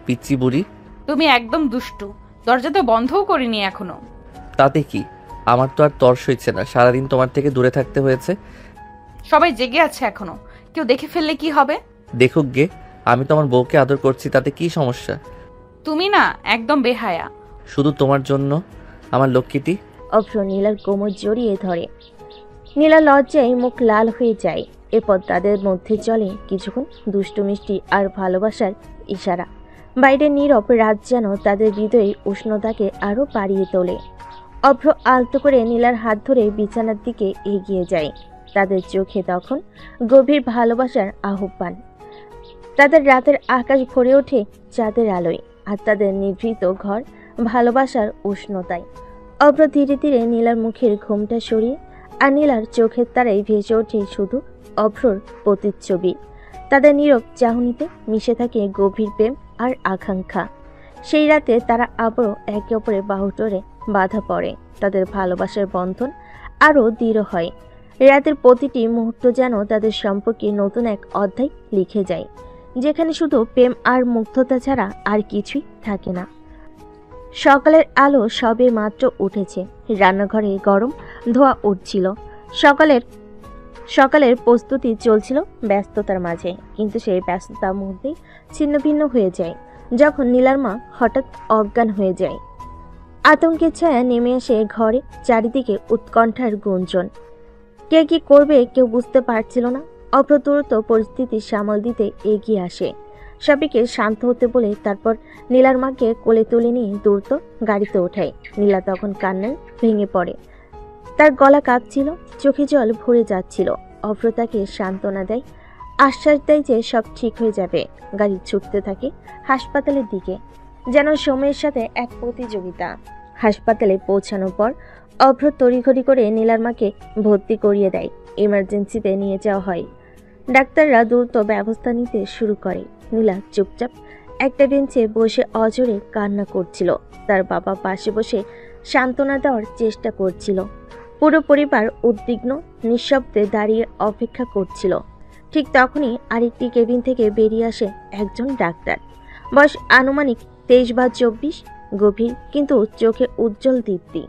পিচ্চি বুড়ি। তুমি একদম দুষ্টু, দরজা তো বন্ধও করিনি এখনো। তাতে কি, আমার তো আর তর্স হচ্ছে না, সারাদিন তোমার থেকে দূরে থাকতে হয়েছে। সবাই জেগে আছে এখনো, কেউ দেখে ফেললে কি হবে? দেখুক গে, আমি তো আমার বউকে আদর করছি, তাতে কি সমস্যা? তুমি না একদম বেহায়া। শুধু তোমার জন্য আমার লক্ষ্মীটি। অভ্র নীলার কোমর জড়িয়ে ধরে। নীলা লজ্জায় মুখ লাল হয়ে যায়। এরপর তাদের মধ্যে চলে কিছুক্ষণ দুষ্টু মিষ্টি আর ভালোবাসার ইশারা। বাইরে নীরব রাত যেন তাদের হৃদয়ে উষ্ণতাকে আরও বাড়িয়ে তোলে। অভ্র আলতো করে নীলার হাত ধরে বিছানার দিকে এগিয়ে যায়। তাদের চোখে তখন গভীর ভালোবাসার আহ্বান। তাদের রাতের আকাশ ভরে ওঠে চাঁদের আলোয়, আর তাদের নিভৃত ঘর ভালোবাসার উষ্ণতায়। অভ্র ধীরে ধীরে নীলার মুখের ঘুমটা সরিয়ে, আর নীলার চোখের তারাই ভেসে ওঠে শুধু অভ্রর প্রতিচ্ছবি। তাদের নীরব চাহনিতে মিশে থাকে গভীর প্রেম আর আকাঙ্ক্ষা। সেই রাতে তারা আবারও একে অপরের বাহু ধরে বাঁধা পড়ে। তাদের ভালোবাসার বন্ধন আরও দৃঢ় হয়। রাতের প্রতিটি মুহূর্ত যেন তাদের সম্পর্কে নতুন এক অধ্যায় লিখে যায়, যেখানে শুধু প্রেম আর মুগ্ধতা ছাড়া আর কিছুই থাকে না। সকালের আলো সবে মাত্র উঠেছে। রান্নাঘরে গরম ধোঁয়া উঠছিল। সকালের প্রস্তুতি চলছিল ব্যস্ততার মাঝে, কিন্তু সেই ব্যস্ততার মধ্যেই ছিন্ন ভিন্ন হয়ে যায় যখন নীলার মা হঠাৎ অজ্ঞান হয়ে যায়। আতঙ্কের ছায়া নেমে আসে ঘরে, চারিদিকে উৎকণ্ঠার গুঞ্জন। কে কি করবে কেউ বুঝতে পারছিল না। অভ্র দ্রুত পরিস্থিতি সামাল দিতে এগিয়ে আসে, সবাইকে শান্ত হতে বলে তারপর নীলার মাকে কোলে তুলে নিয়ে দ্রুত গাড়িতে ওঠায়। নীলা তখন কান্নায় ভেঙে পড়ে। তার গলা কাঁপছিল, চোখে জল ভরে যাচ্ছিল। অভ্র তাকে সান্ত্বনা দেয়, আশ্বাস দেয় যে সব ঠিক হয়ে যাবে। গাড়ি ছুটতে থাকে হাসপাতালের দিকে, যেন সময়ের সাথে এক প্রতিযোগিতা। হাসপাতালে পৌঁছানোর পর অভ্র তড়িঘড়ি করে নীলার মাকে ভর্তি করিয়ে দেয়। ইমার্জেন্সিতে নিয়ে যাওয়া হয়। ডাক্তাররা দ্রুত ব্যবস্থা নিতে শুরু করে। নীলা চুপচাপ একটা বেঞ্চে বসে অজরে কান্না করছিল। তার বাবা পাশে বসে সান্ত্বনা দেওয়ার চেষ্টা করছিল। পুরো পরিবার উদ্বিগ্ন নিঃশব্দে দাঁড়িয়ে অপেক্ষা করছিল। ঠিক তখনই আরেকটি কেবিন থেকে বেরিয়ে আসে একজন ডাক্তার। বয়স আনুমানিক 23 বা 24, গভীর কিন্তু চোখে উজ্জ্বল দীপ্তি।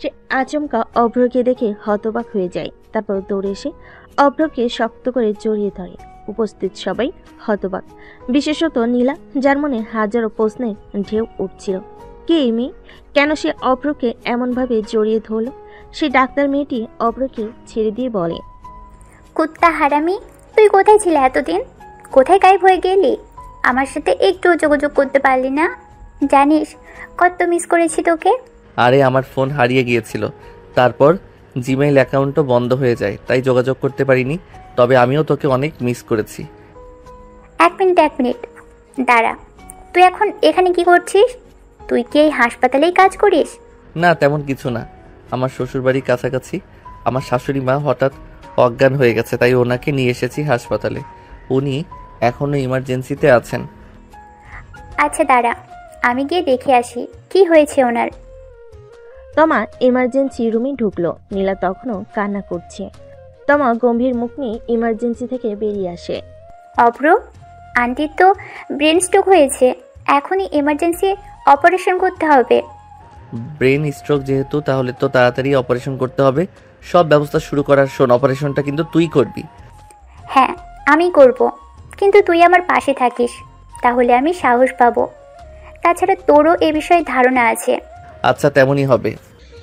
সে আচমকা অভ্রকে দেখে হতবাক হয়ে যায়। তারপর দৌড়ে এসে অভ্রকে শক্ত করে জড়িয়ে ধরে। উপস্থিত সবাই হতবাক, বিশেষত নীলা, যার মনে হাজারো প্রশ্নের ঢেউ উঠছিল। কে এই মেয়ে? কেন সে অভ্রকে এমনভাবে জড়িয়ে ধরল? সেই ডাক্তার মেয়েটি অভ্রকে ছেড়ে দিয়ে বলে, কুত্তা হারামি, তুই কোথায় ছিলে এতদিন? কোথায় গায়েব হয়ে গেলি? আমার সাথে একটু যোগাযোগ করতে পারলি না? জানিস কত মিস করেছি তোকে। আরে আমার ফোন হারিয়ে গিয়েছিল, তারপর জিমেইল অ্যাকাউন্টও বন্ধ হয়ে যায়, তাই যোগাযোগ করতে পারিনি। তবে আমিও তোকে অনেক মিস করেছি। এক মিনিট দাঁড়া, তুই এখন এখানে কি করছিস? তুই কি এই হাসপাতালেই কাজ করিস? না, তেমন কিছু না। আমার শ্বশুরবাড়ির কাছাকাছি আমার শাশুড়ি মা হঠাৎ অজ্ঞান হয়ে গেছে, তাই ওনাকে নিয়ে এসেছি হাসপাতালে। উনি এখনো ইমার্জেন্সিতে আছেন। আচ্ছা দাঁড়া, আমি গিয়ে দেখে আসি কি হয়েছে ওনার। তমা ইমার্জেন্সি রুমে ঢুকলো। নীলা তখনও কান্না করছে। তমা গম্ভীর মুখ নিয়ে ইমার্জেন্সি থেকে বেরিয়ে আসে। অভ্র, আন্টির তো ব্রেন স্ট্রোক হয়েছে, এখনই ইমার্জেন্সি অপারেশন করতে হবে। ব্রেন স্ট্রোক যেহেতু, তাহলে তো তাড়াতাড়ি অপারেশন করতে হবে। সব ব্যবস্থা শুরু করার, শোন, অপারেশনটা কিন্তু তুই করবি। হ্যাঁ আমি করব, কিন্তু তুই আমার পাশে থাকিস, তাহলে আমি সাহস পাবো। তাছাড়া তোরও এ বিষয়ে ধারণা আছে। আচ্ছা, তেমনই হবে।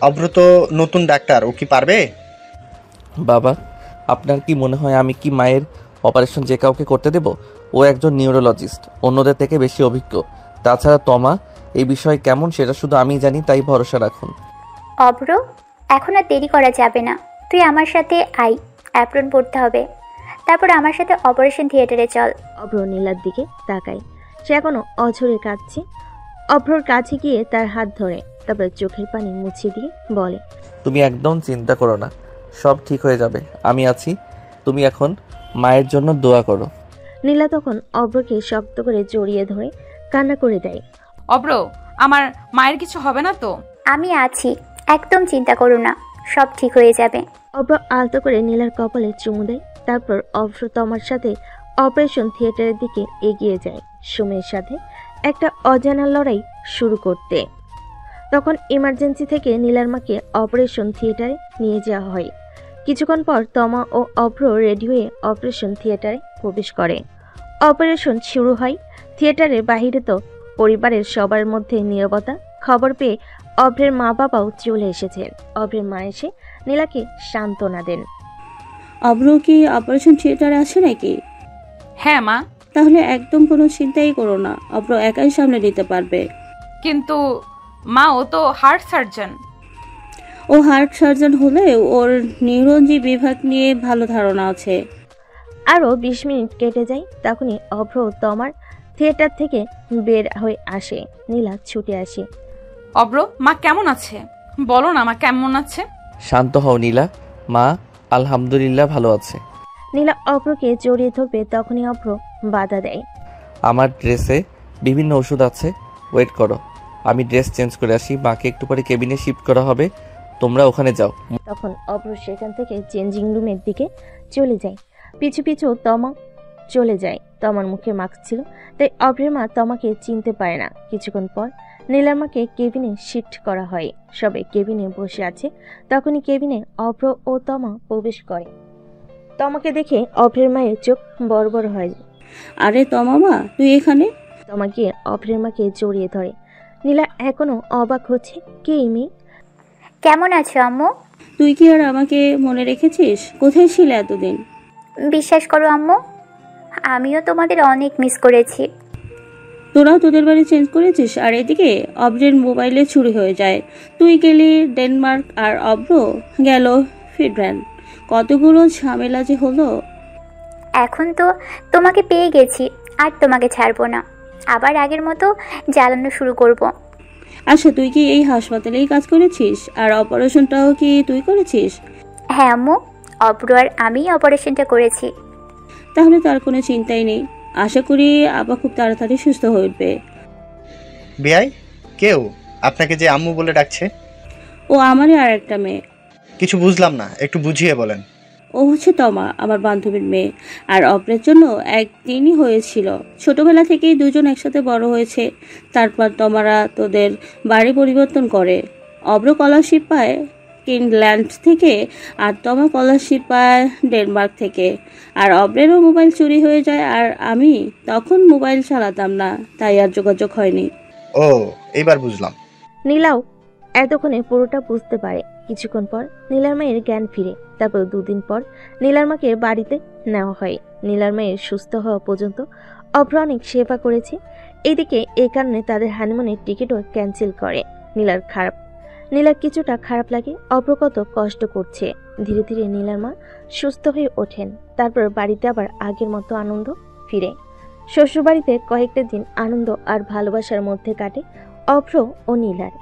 অভ্র তো নতুন ডাক্তার, ও কি পারবে? বাবা, আপনার কি মনে হয় আমি কি মায়ের অপারেশন যে কাউকে করতে দেব? ও একজন নিউরোলজিস্ট, অন্যদের থেকে বেশি অভিজ্ঞ। তাছাড়া তমা এই বিষয়ে কেমন সেটা শুধু আমিই জানি, তাই ভরসা রাখুন। অভ্র, এখন আর দেরি করা যাবে না, তুই আমার সাথে আয়, অ্যাপ্রন পড়তে হবে, তারপর আমার সাথে অপারেশন থিয়েটারে চল। অভ্র নীলার দিকে তাকায়। সে এখনো অঝরে কাঁদছে। অভ্রর কাছে গিয়ে তার হাত ধরে, তারপর চোখের পানি মুছে দিয়ে বলে, তুমি একদম চিন্তা করো না, সব ঠিক হয়ে যাবে, আমি আছি। তুমি এখন মায়ের জন্য দোয়া করো। নীলা তখন অভ্রকে শক্ত করে জড়িয়ে ধরে কান্না করে দেয়। অভ্র, আমার মায়ের কিছু হবে না তো? আমি আছি, একদম চিন্তা করো না, সব ঠিক হয়ে যাবে। অভ্র আলতো করে নীলার কপালে চুমু দেয়। তারপর অভ্র তমার সাথে অপারেশন থিয়েটারের দিকে এগিয়ে যায়। সুমের সাথে একটা অজানা লড়াই শুরু করতে। তখন ইমার্জেন্সি থেকে নীলার মাকে অপারেশন থিয়েটারে নিয়ে যাওয়া হয়। কিছুক্ষণ পর তমা ও অভ্র রেডি হয়ে অপারেশন থিয়েটারে প্রবেশ করে। অপারেশন শুরু হয়। থিয়েটারের বাহিরে তো পরিবারের সবার মধ্যে নীরবতা। খবর পেয়ে অভ্রের মা বাবাও চলে এসেছেন। অভ্রের মা এসে নীলাকে সান্ত্বনা দেন। অভ্র কি অপারেশন থিয়েটারে আছে নাকি? হ্যাঁ মা। তাহলে একদম কোনো চিন্তাই করো না, অভ্র একাই সামনে নিতে পারবে। কিন্তু মা, ও তো হার্ট সার্জন। ও হার্ট সার্জন হলে ওর নিউরোলজি বিভাগ নিয়ে ভালো ধারণা আছে। আরও 20 মিনিট কেটে যায়। তখনই অভ্র তমার থিয়েটার থেকে বের হয়ে আসে। নীলা ছুটে আসে। অভ্র, মা কেমন আছে? বলো না মা কেমন আছে। শান্ত হও নীলা। মা আলহামদুলিল্লাহ ভালো আছে। নীলা অভ্রকে জড়িয়ে ধরবে, তখনই অভ্র বাধা দেয়। আমার ড্রেসে বিভিন্ন ওষুধ আছে, ওয়েট করো, আমি ড্রেস চেঞ্জ করে আসি। মাকে একটু পরে কেবিনে শিফট করা হবে, তোমরা ওখানে যাও। তখন অভ্র সেখান থেকে চেঞ্জিং রুমের দিকে চলে যায়। পিছু পিছু তমা চলে যায়। তমার মুখে মাস্ক ছিল, তাই অভ্রের মা তমাকে চিনতে পারে না। কিছুক্ষণ পর নীলার মাকে কেবিনে শিফট করা হয়। সবাই কেবিনে বসে আছে। তখনই কেবিনে অভ্র ও তমা প্রবেশ করে। তমাকে দেখে অভ্রের মায়ের চোখ বড় বড় হয়। আরে তমা মা, তুই এখানে? তমা গিয়ে অভ্রের মাকে জড়িয়ে ধরে। নীলা এখনো অবাক হচ্ছে, কে এই মেয়ে? কেমন আছো আম্মু? তুই কি আর আমাকে মনে রেখেছিস? কোথায় ছিলে এতদিন? বিশ্বাস করো আম্মু, আমিও তোমাদের অনেক মিস করেছি। তোরাও তোদের বাড়ি চেঞ্জ করেছিস, আর এদিকে অভ্রের মোবাইলে চুরি হয়ে যায়। তুই গেলি ডেনমার্ক আর অভ্র গেল ফিনল্যান্ড। কতগুলো ঝামেলা যে হলো। এখন তো তোমাকে পেয়ে গেছি, আর তোমাকে ছাড়বো না। আবার আগের মতো জ্বালানো শুরু করব। আচ্ছা, তুই কি এই হাসপাতালেই কাজ করেছিস? আর অপারেশনটাও কি তুই করেছিস? হ্যাঁ আম্মু, অভ্র আর আমি অপারেশনটা করেছি। তাহলে তার কোনো চিন্তাই নেই। আশা করি আবার খুব তাড়াতাড়ি সুস্থ হয়ে উঠবে। বিআই, কেউ আপনাকে যে আম্মু বলে ডাকছে? ও আমারই আর একটা মেয়ে। কিছু বুঝলাম না, একটু বুঝিয়ে বলেন। ও হচ্ছে তমা, আমার বান্ধবীর মেয়ে। আর অপরের জন্য একদিনই হয়েছিল। ছোটবেলা থেকেই দুজন একসাথে বড় হয়েছে। তারপর তমারা তোদের বাড়ি পরিবর্তন করে। অভ্র স্কলারশিপ পায় ফিনল্যান্ড থেকে, আর তমা স্কলারশিপ পায় ডেনমার্ক থেকে। আর অভ্রেরও মোবাইল চুরি হয়ে যায়, আর আমি তখন মোবাইল চালাতাম না, তাই আর যোগাযোগ হয়নি। ও, এবার বুঝলাম। নীলাও এতক্ষণে পুরোটা বুঝতে পারে। কিছুক্ষণ পর নীলার মায়ের জ্ঞান ফিরে। তারপর 2 দিন পর নীলার মাকে বাড়িতে নেওয়া হয়। নীলার মায়ের সুস্থ হওয়া পর্যন্ত অভ্র অনেক সেবা করেছে। এদিকে এই কারণে তাদের হানিমুনের টিকিটও ক্যান্সেল করে। নীলার কিছুটা খারাপ লাগে। অভ্র কত কষ্ট করছে। ধীরে ধীরে নীলার মা সুস্থ হয়ে ওঠেন। তারপর বাড়িতে আবার আগের মতো আনন্দ ফিরে। শ্বশুরবাড়িতে কয়েকটা দিন আনন্দ আর ভালোবাসার মধ্যে কাটে অভ্র ও নীলার।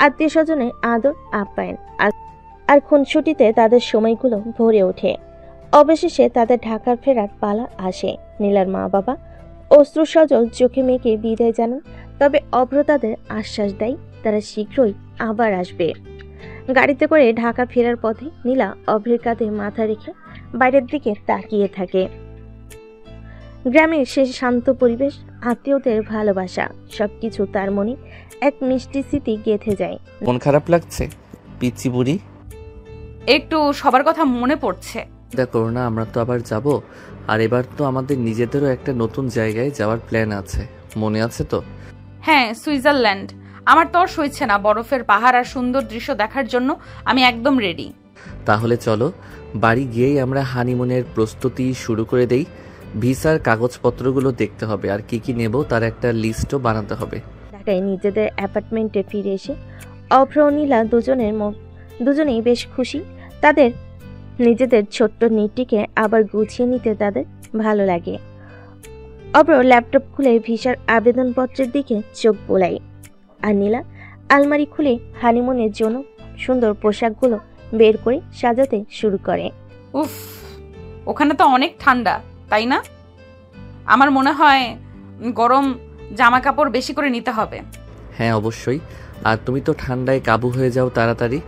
আত্মীয় স্বজনের আদর আপ্যায়ন আর খুনসুটিতে তাদের সময়গুলো ভরে ওঠে। অবশেষে তাদের ঢাকার ফেরার পালা আসে। নীলার মা বাবা অশ্রুসজল চোখে মেখে বিদায় জানান। তবে অভ্র তাদের আশ্বাস দেয় তারা শীঘ্রই আবার আসবে। গাড়িতে করে ঢাকা ফেরার পথে নীলা অভ্রের কাঁধে মাথা রেখে বাইরের দিকে তাকিয়ে থাকে। গ্রামের সে শান্ত পরিবেশ, আত্মীয়দের ভালোবাসা, সবকিছু তার মনে এক মিষ্টি স্মৃতি গেঁথে যায়। মন খারাপ লাগছে পিচ্চি বুড়ি? একটু সবার কথা মনে পড়ছে। করো না, আমরা তো আবার যাব। আর এবার তো আমাদের নিজেদেরও একটা নতুন জায়গায় যাওয়ার প্ল্যান আছে, মনে আছে তো? হ্যাঁ, সুইজারল্যান্ড। আমার তো আর সইছে না বরফের পাহাড় আর সুন্দর দৃশ্য দেখার জন্য। আমি একদম রেডি। তাহলে চলো, বাড়ি গিয়েই আমরা হানিমুনের প্রস্তুতি শুরু করে দেই। ভিসার কাগজপত্রগুলো দেখতে হবে, আর কি কি নেব তার একটা লিস্টও বানাতে হবে। ঢাকায় নিজেদের অ্যাপার্টমেন্টে ফিরে এসে অভ্র ও নীলা দুজনেই বেশ খুশি। তাদের নিজেদের ছোট্ট নিটিকে আবার গুছিয়ে নিতে তাদের ভালো লাগে। অভ্র ল্যাপটপ খুলে ভিসার আবেদনপত্রের দিকে চোখ বোলায়, আর নীলা আলমারি খুলে হানিমুনের জন্য সুন্দর পোশাকগুলো বের করে সাজাতে শুরু করে। উফ, ওখানে তো অনেক ঠান্ডা, তাই না? আমার মনে হয় গরম জামা কাপড় বেশি করে নিতে হবে। হ্যাঁ অবশ্যই। আর তুমি তো ঠান্ডায় কাবু হয়ে যাও তাড়াতাড়ি।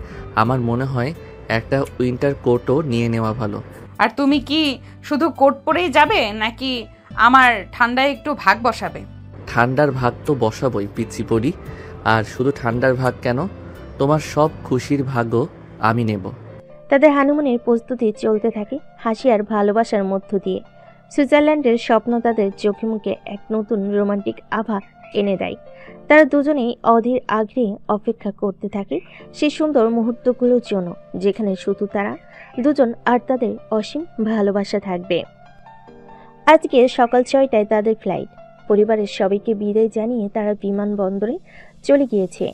আমার মনে হয় একটা উইন্টার কোটও নিয়ে নেওয়া ভালো। আর তুমি কি শুধু কোট পরেই যাবে, নাকি আমার ঠান্ডায় একটু ভাগ বসাবে? ঠান্ডার ভাগ তো বসাবই পিচ্ছি পড়ি। আর শুধু ঠান্ডার ভাগ কেন, তোমার সব খুশির ভাগও আমি নেব। তাদের হানিমুনের প্রস্তুতি চলতে থাকে হাসি আর ভালোবাসার মধ্য দিয়ে। সুইজারল্যান্ডের স্বপ্ন তাদের চোখে মুখে এক নতুন রোমান্টিক আভা এনে দেয়। তারা দুজনেই অধীর আগ্রহে অপেক্ষা করতে থাকে সেই সুন্দর মুহূর্তগুলোর জন্য, যেখানে শুধু তারা দুজন আর তাদের অসীম ভালোবাসা থাকবে। আজকে সকাল 6টায় তাদের ফ্লাইট। পরিবারের সবাইকে বিদায় জানিয়ে তারা বিমানবন্দরে চলে গিয়েছে।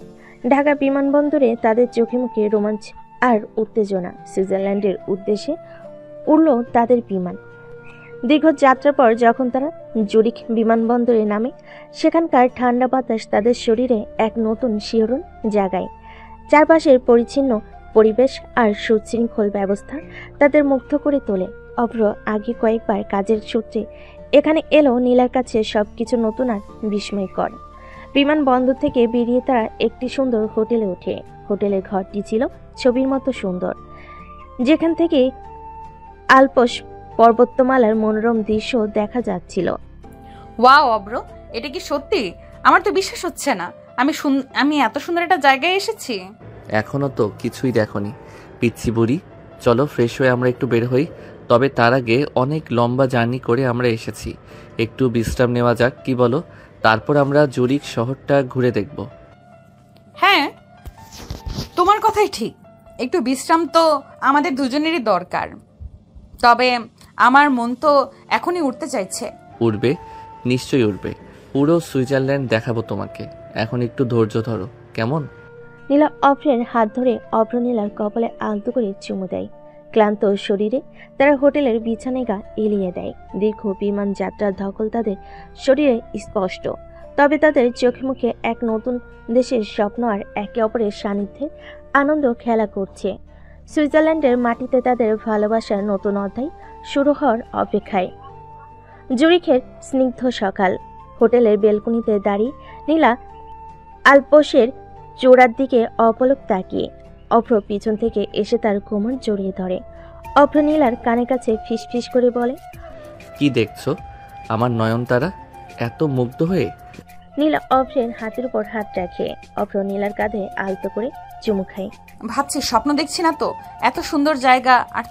ঢাকা বিমানবন্দরে তাদের চোখে মুখে রোমাঞ্চ আর উত্তেজনা। সুইজারল্যান্ডের উদ্দেশ্যে উড়ল তাদের বিমান। দীর্ঘ যাত্রার পর যখন তারা জুরিখ বিমানবন্দরে নামে, সেখানকার ঠান্ডা বাতাস তাদের শরীরে এক নতুন শিহরণ জাগায়। চারপাশের পরিচ্ছন্ন পরিবেশ আর সুশৃঙ্খল ব্যবস্থা তাদের মুগ্ধ করে তোলে। অভ্র আগে কয়েকবার কাজের সূত্রে এখানে এলো নীলার কাছে সবকিছু নতুন আর বিস্ময়কর। বিমানবন্দর থেকে বেরিয়ে তারা একটি সুন্দর হোটেলে ওঠে। হোটেলের ঘরটি ছিল ছবির মতো সুন্দর, যেখান থেকে আলপস পর্বতমালার মনোরম দৃশ্য দেখা যাচ্ছিল। ওয়াও অব্র, এটা কি সত্যি? আমার তো বিশ্বাস হচ্ছে না আমি এত সুন্দর একটা জায়গায় এসেছি। এখনো তো কিছুই দেখনি পিচ্ছি বুড়ি। চলো ফ্রেশ হয়ে আমরা একটু বের হই। তবে তার আগে অনেক লম্বা জার্নি করে আমরা এসেছি, একটু বিশ্রাম নেওয়া যাক, কি বলো? তারপর আমরা জুরিখ শহরটা ঘুরে দেখব। হ্যাঁ, তোমার কথাই ঠিক। একটু বিশ্রাম তো আমাদের দুজনেরই দরকার। তবে আমার মন তো এখনই উঠতে চাইছে। উঠবে, নিশ্চয়ই উঠবে। পুরো সুইজারল্যান্ড দেখাবো তোমাকে। এখন একটু ধৈর্য ধরো, কেমন? নীলা অভ্রের হাত ধরে অভ্র নীলার কপালে আলতো করে চুমু দেয়। ক্লান্ত শরীরে তারা হোটেলের বিছানায় গা এলিয়ে দেয়। দীর্ঘ বিমান যাত্রার ধকল তাদের শরীরে স্পষ্ট, তবে তাদের চোখে মুখে এক নতুন দেশের স্বপ্ন আর একে অপরের সান্নিধ্যে আনন্দ খেলা করছে। সুইজারল্যান্ডের মাটিতে তাদের ভালোবাসার নতুন অধ্যায় শুরু হওয়ার অপেক্ষায়। জুরিখের স্নিগ্ধ সকাল। হোটেলের বেলকনিতে দাঁড়িয়ে নীলা আলপসের চূড়ার দিকে অপলক তাকিয়ে। অভ্র পিছন থেকে এসে তার কোমর জড়িয়ে ধরে। অভ্র নীলার কানে কাছে ফিসফিস করে বলে, কি দেখছো আমার নয়নতারা এত মুগ্ধ হয়ে? নীলা অভ্রের হাতের উপর হাত রাখে। অভ্র নীলার কাঁধে আলতো করে চুমু খায়। ভাবছি স্বপ্ন দেখছি না তো? এত সুন্দর জায়গা, আর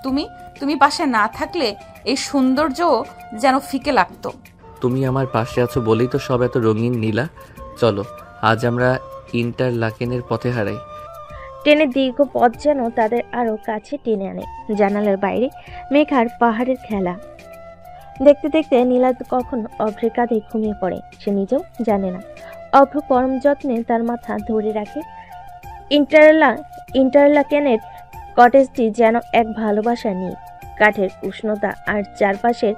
তুমি পাশে না থাকলে এই সৌন্দর্য যেন ফিকে লাগতো। তুমি আমার পাশে আছো বলেই তো সব এত রঙিন। নীলা, চলো আজ আমরা ইন্টারলাকেনের পথে হারাই। ট্রেনের দীর্ঘ পথ যেন তাদের আরো কাছে টেনে আনে। জানালার বাইরে মেঘার পাহাড়ের খেলা দেখতে দেখতে নীলা কখন অভ্রের কাঁধে ঘুমিয়ে পড়ে সে নিজেও জানে না। অভ্র পরম যত্নে তার মাথা ধরে রাখে। ইন্টারলাকেনের কটেজটি যেন এক ভালোবাসা নিয়ে। কাঠের উষ্ণতা আর চারপাশের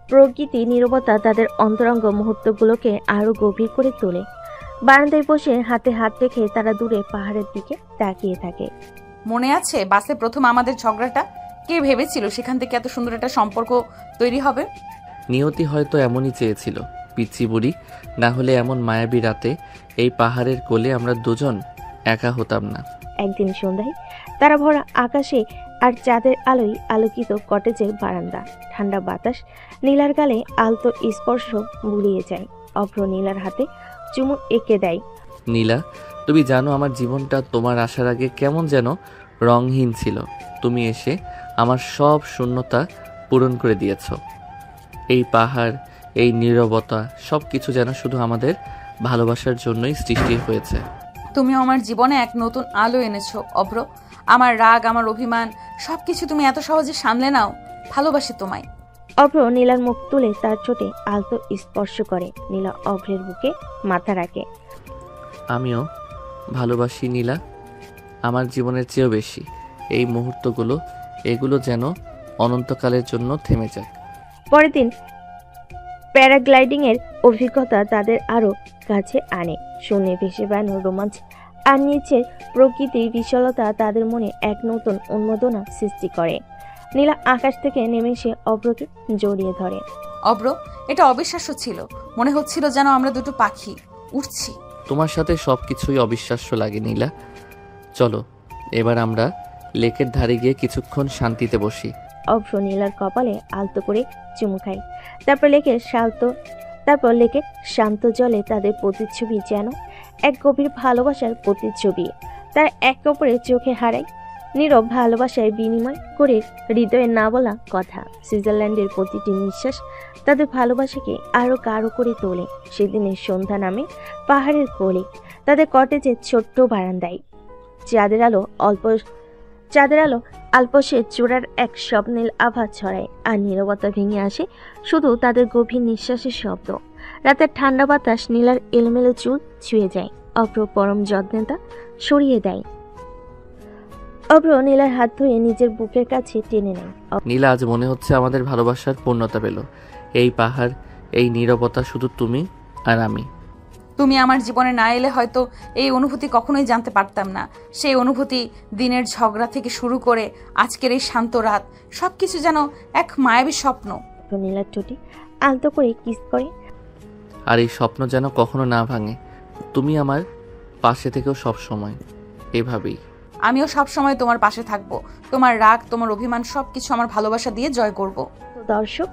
প্রকৃতি নীরবতা তাদের অন্তরঙ্গ মুহূর্তগুলোকে আরো গভীর করে তোলে। বারান্দায় বসে হাতে হাত রেখে তারা দূরে পাহাড়ের দিকে তাকিয়ে থাকে। মনে আছে বাসে প্রথম আমাদের ঝগড়াটা? কে ভেবেছিল সেখান থেকে এত সুন্দর একটা সম্পর্ক তৈরি হবে? নিয়তি হয়তো এমনই চেয়েছিল পিচ্ছি বুড়ি, না হলে এমন মায়াবী রাতে এই পাহাড়ের কোলে আমরা দুজন একা হতাম না। একদিন সন্ধ্যায় তারা ভরা আকাশে আর চাঁদের আলোয় আলোকিত কটেজের বারান্দা। ঠান্ডা বাতাস নীলার গালে আলতো স্পর্শ বুলিয়ে যায়। অভ্র নীলার হাতে চুমু এঁকে দেয়। নীলা, তুমি জানো আমার জীবনটা তোমার আসার আগে কেমন যেন রংহীন ছিল। তুমি এসে আমার সব শূন্যতা পূরণ করে দিয়েছ। এই পাহাড়, এই নীরবতা, সব কিছু যেন শুধু আমাদের ভালোবাসার জন্যই সৃষ্টি হয়েছে। তুমিও আমার জীবনে এক নতুন আলো এনেছো অভ্র। আমার রাগ, আমার অভিমান সবকিছু তুমি এত সহজে সামলে নাও। ভালোবাসি তোমায়। অভ্র নীলার মুখ তুলে তার ঠোঁটে আলতো স্পর্শ করে। নীলা অভ্রের বুকে মাথা রাখে। আমিও ভালোবাসি নীলা, আমার জীবনের চেয়েও বেশি। এই মুহূর্তগুলো, এগুলো যেন অনন্তকালের জন্য থেমে যাক। পরের দিন প্যারাগ্লাইডিং এর অভিজ্ঞতা তাদের আরো কাছে আনে। শূন্যে ভেসে বেড়ানো রোমাঞ্চ আর নিচের প্রকৃতির বিশালতা তাদের মনে এক নতুন উন্মাদনা সৃষ্টি করে। নীলা আকাশ থেকে নেমে এসে অভ্রকে জড়িয়ে ধরে। অভ্র, এটা অবিশ্বাস্য ছিল। মনে হচ্ছিল যেন আমরা দুটো পাখি উড়ছি। তোমার সাথে সবকিছুই অবিশ্বাস্য লাগে নীলা। চলো এবার আমরা লেকের ধারে গিয়ে কিছুক্ষণ শান্তিতে বসি। অভ্র নীলার কপালে আলতো করে চুমু খায়। তারপর তারপর লেকে শান্ত জলে তাদের প্রতিচ্ছবি যেন এক গভীর ভালোবাসার প্রতিচ্ছবি। তারা একে অপরের চোখে হারায়, নীরব ভালোবাসায় বিনিময় করে হৃদয়ে না বলা কথা। সুইজারল্যান্ডের প্রতিটি নিঃশ্বাস তাদের ভালোবাসাকে আরো গাঢ় করে তোলে। সেদিনের সন্ধ্যা নামে পাহাড়ের কোলে, তাদের কটেজের ছোট্ট বারান্দায় চাঁদের আলো আলপসে চূড়ার এক স্বপ্নের আভা ছড়ায়, আর নীরবতা ভেঙে আসে শুধু তাদের গভীর নিঃশ্বাসের শব্দ। রাতের ঠান্ডা বাতাস নীলার এলোমেলো চুল ছুঁয়ে যায়, অভ্র পরম যত্নে তা সরিয়ে দেয়। অভ্র নীলার হাত ধরে নিজের বুকের কাছে টেনে নেয়। নীলা, আজ মনে হচ্ছে আমাদের ভালোবাসার পূর্ণতা পেল। এই পাহাড়, এই নীরবতা, শুধু তুমি আর আমি। তুমি আমার জীবনে না এলে হয়তো এই অনুভূতি কখনোই জানতে পারতাম না। সেই অনুভূতি দিনের ঝগড়া থেকে শুরু করে আজকের এই শান্ত রাত, সবকিছু যেন এক মায়াবী স্বপ্ন। নীলার ঠোঁটে আলতো করে কিস করে। আর এই স্বপ্ন যেন কখনো না ভাঙে। তুমি আমার পাশে থেকেও সব সময় এভাবেই। আমিও সব সময় তোমার পাশে থাকবো। তোমার রাগ, তোমার অভিমান সবকিছু আমার ভালোবাসা দিয়ে জয় করব। দর্শক,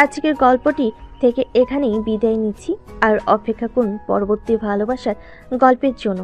আজকের গল্পটি থেকে এখানেই বিদায় নিচ্ছি, আর অপেক্ষা করুন পরবর্তী ভালোবাসার গল্পের জন্য।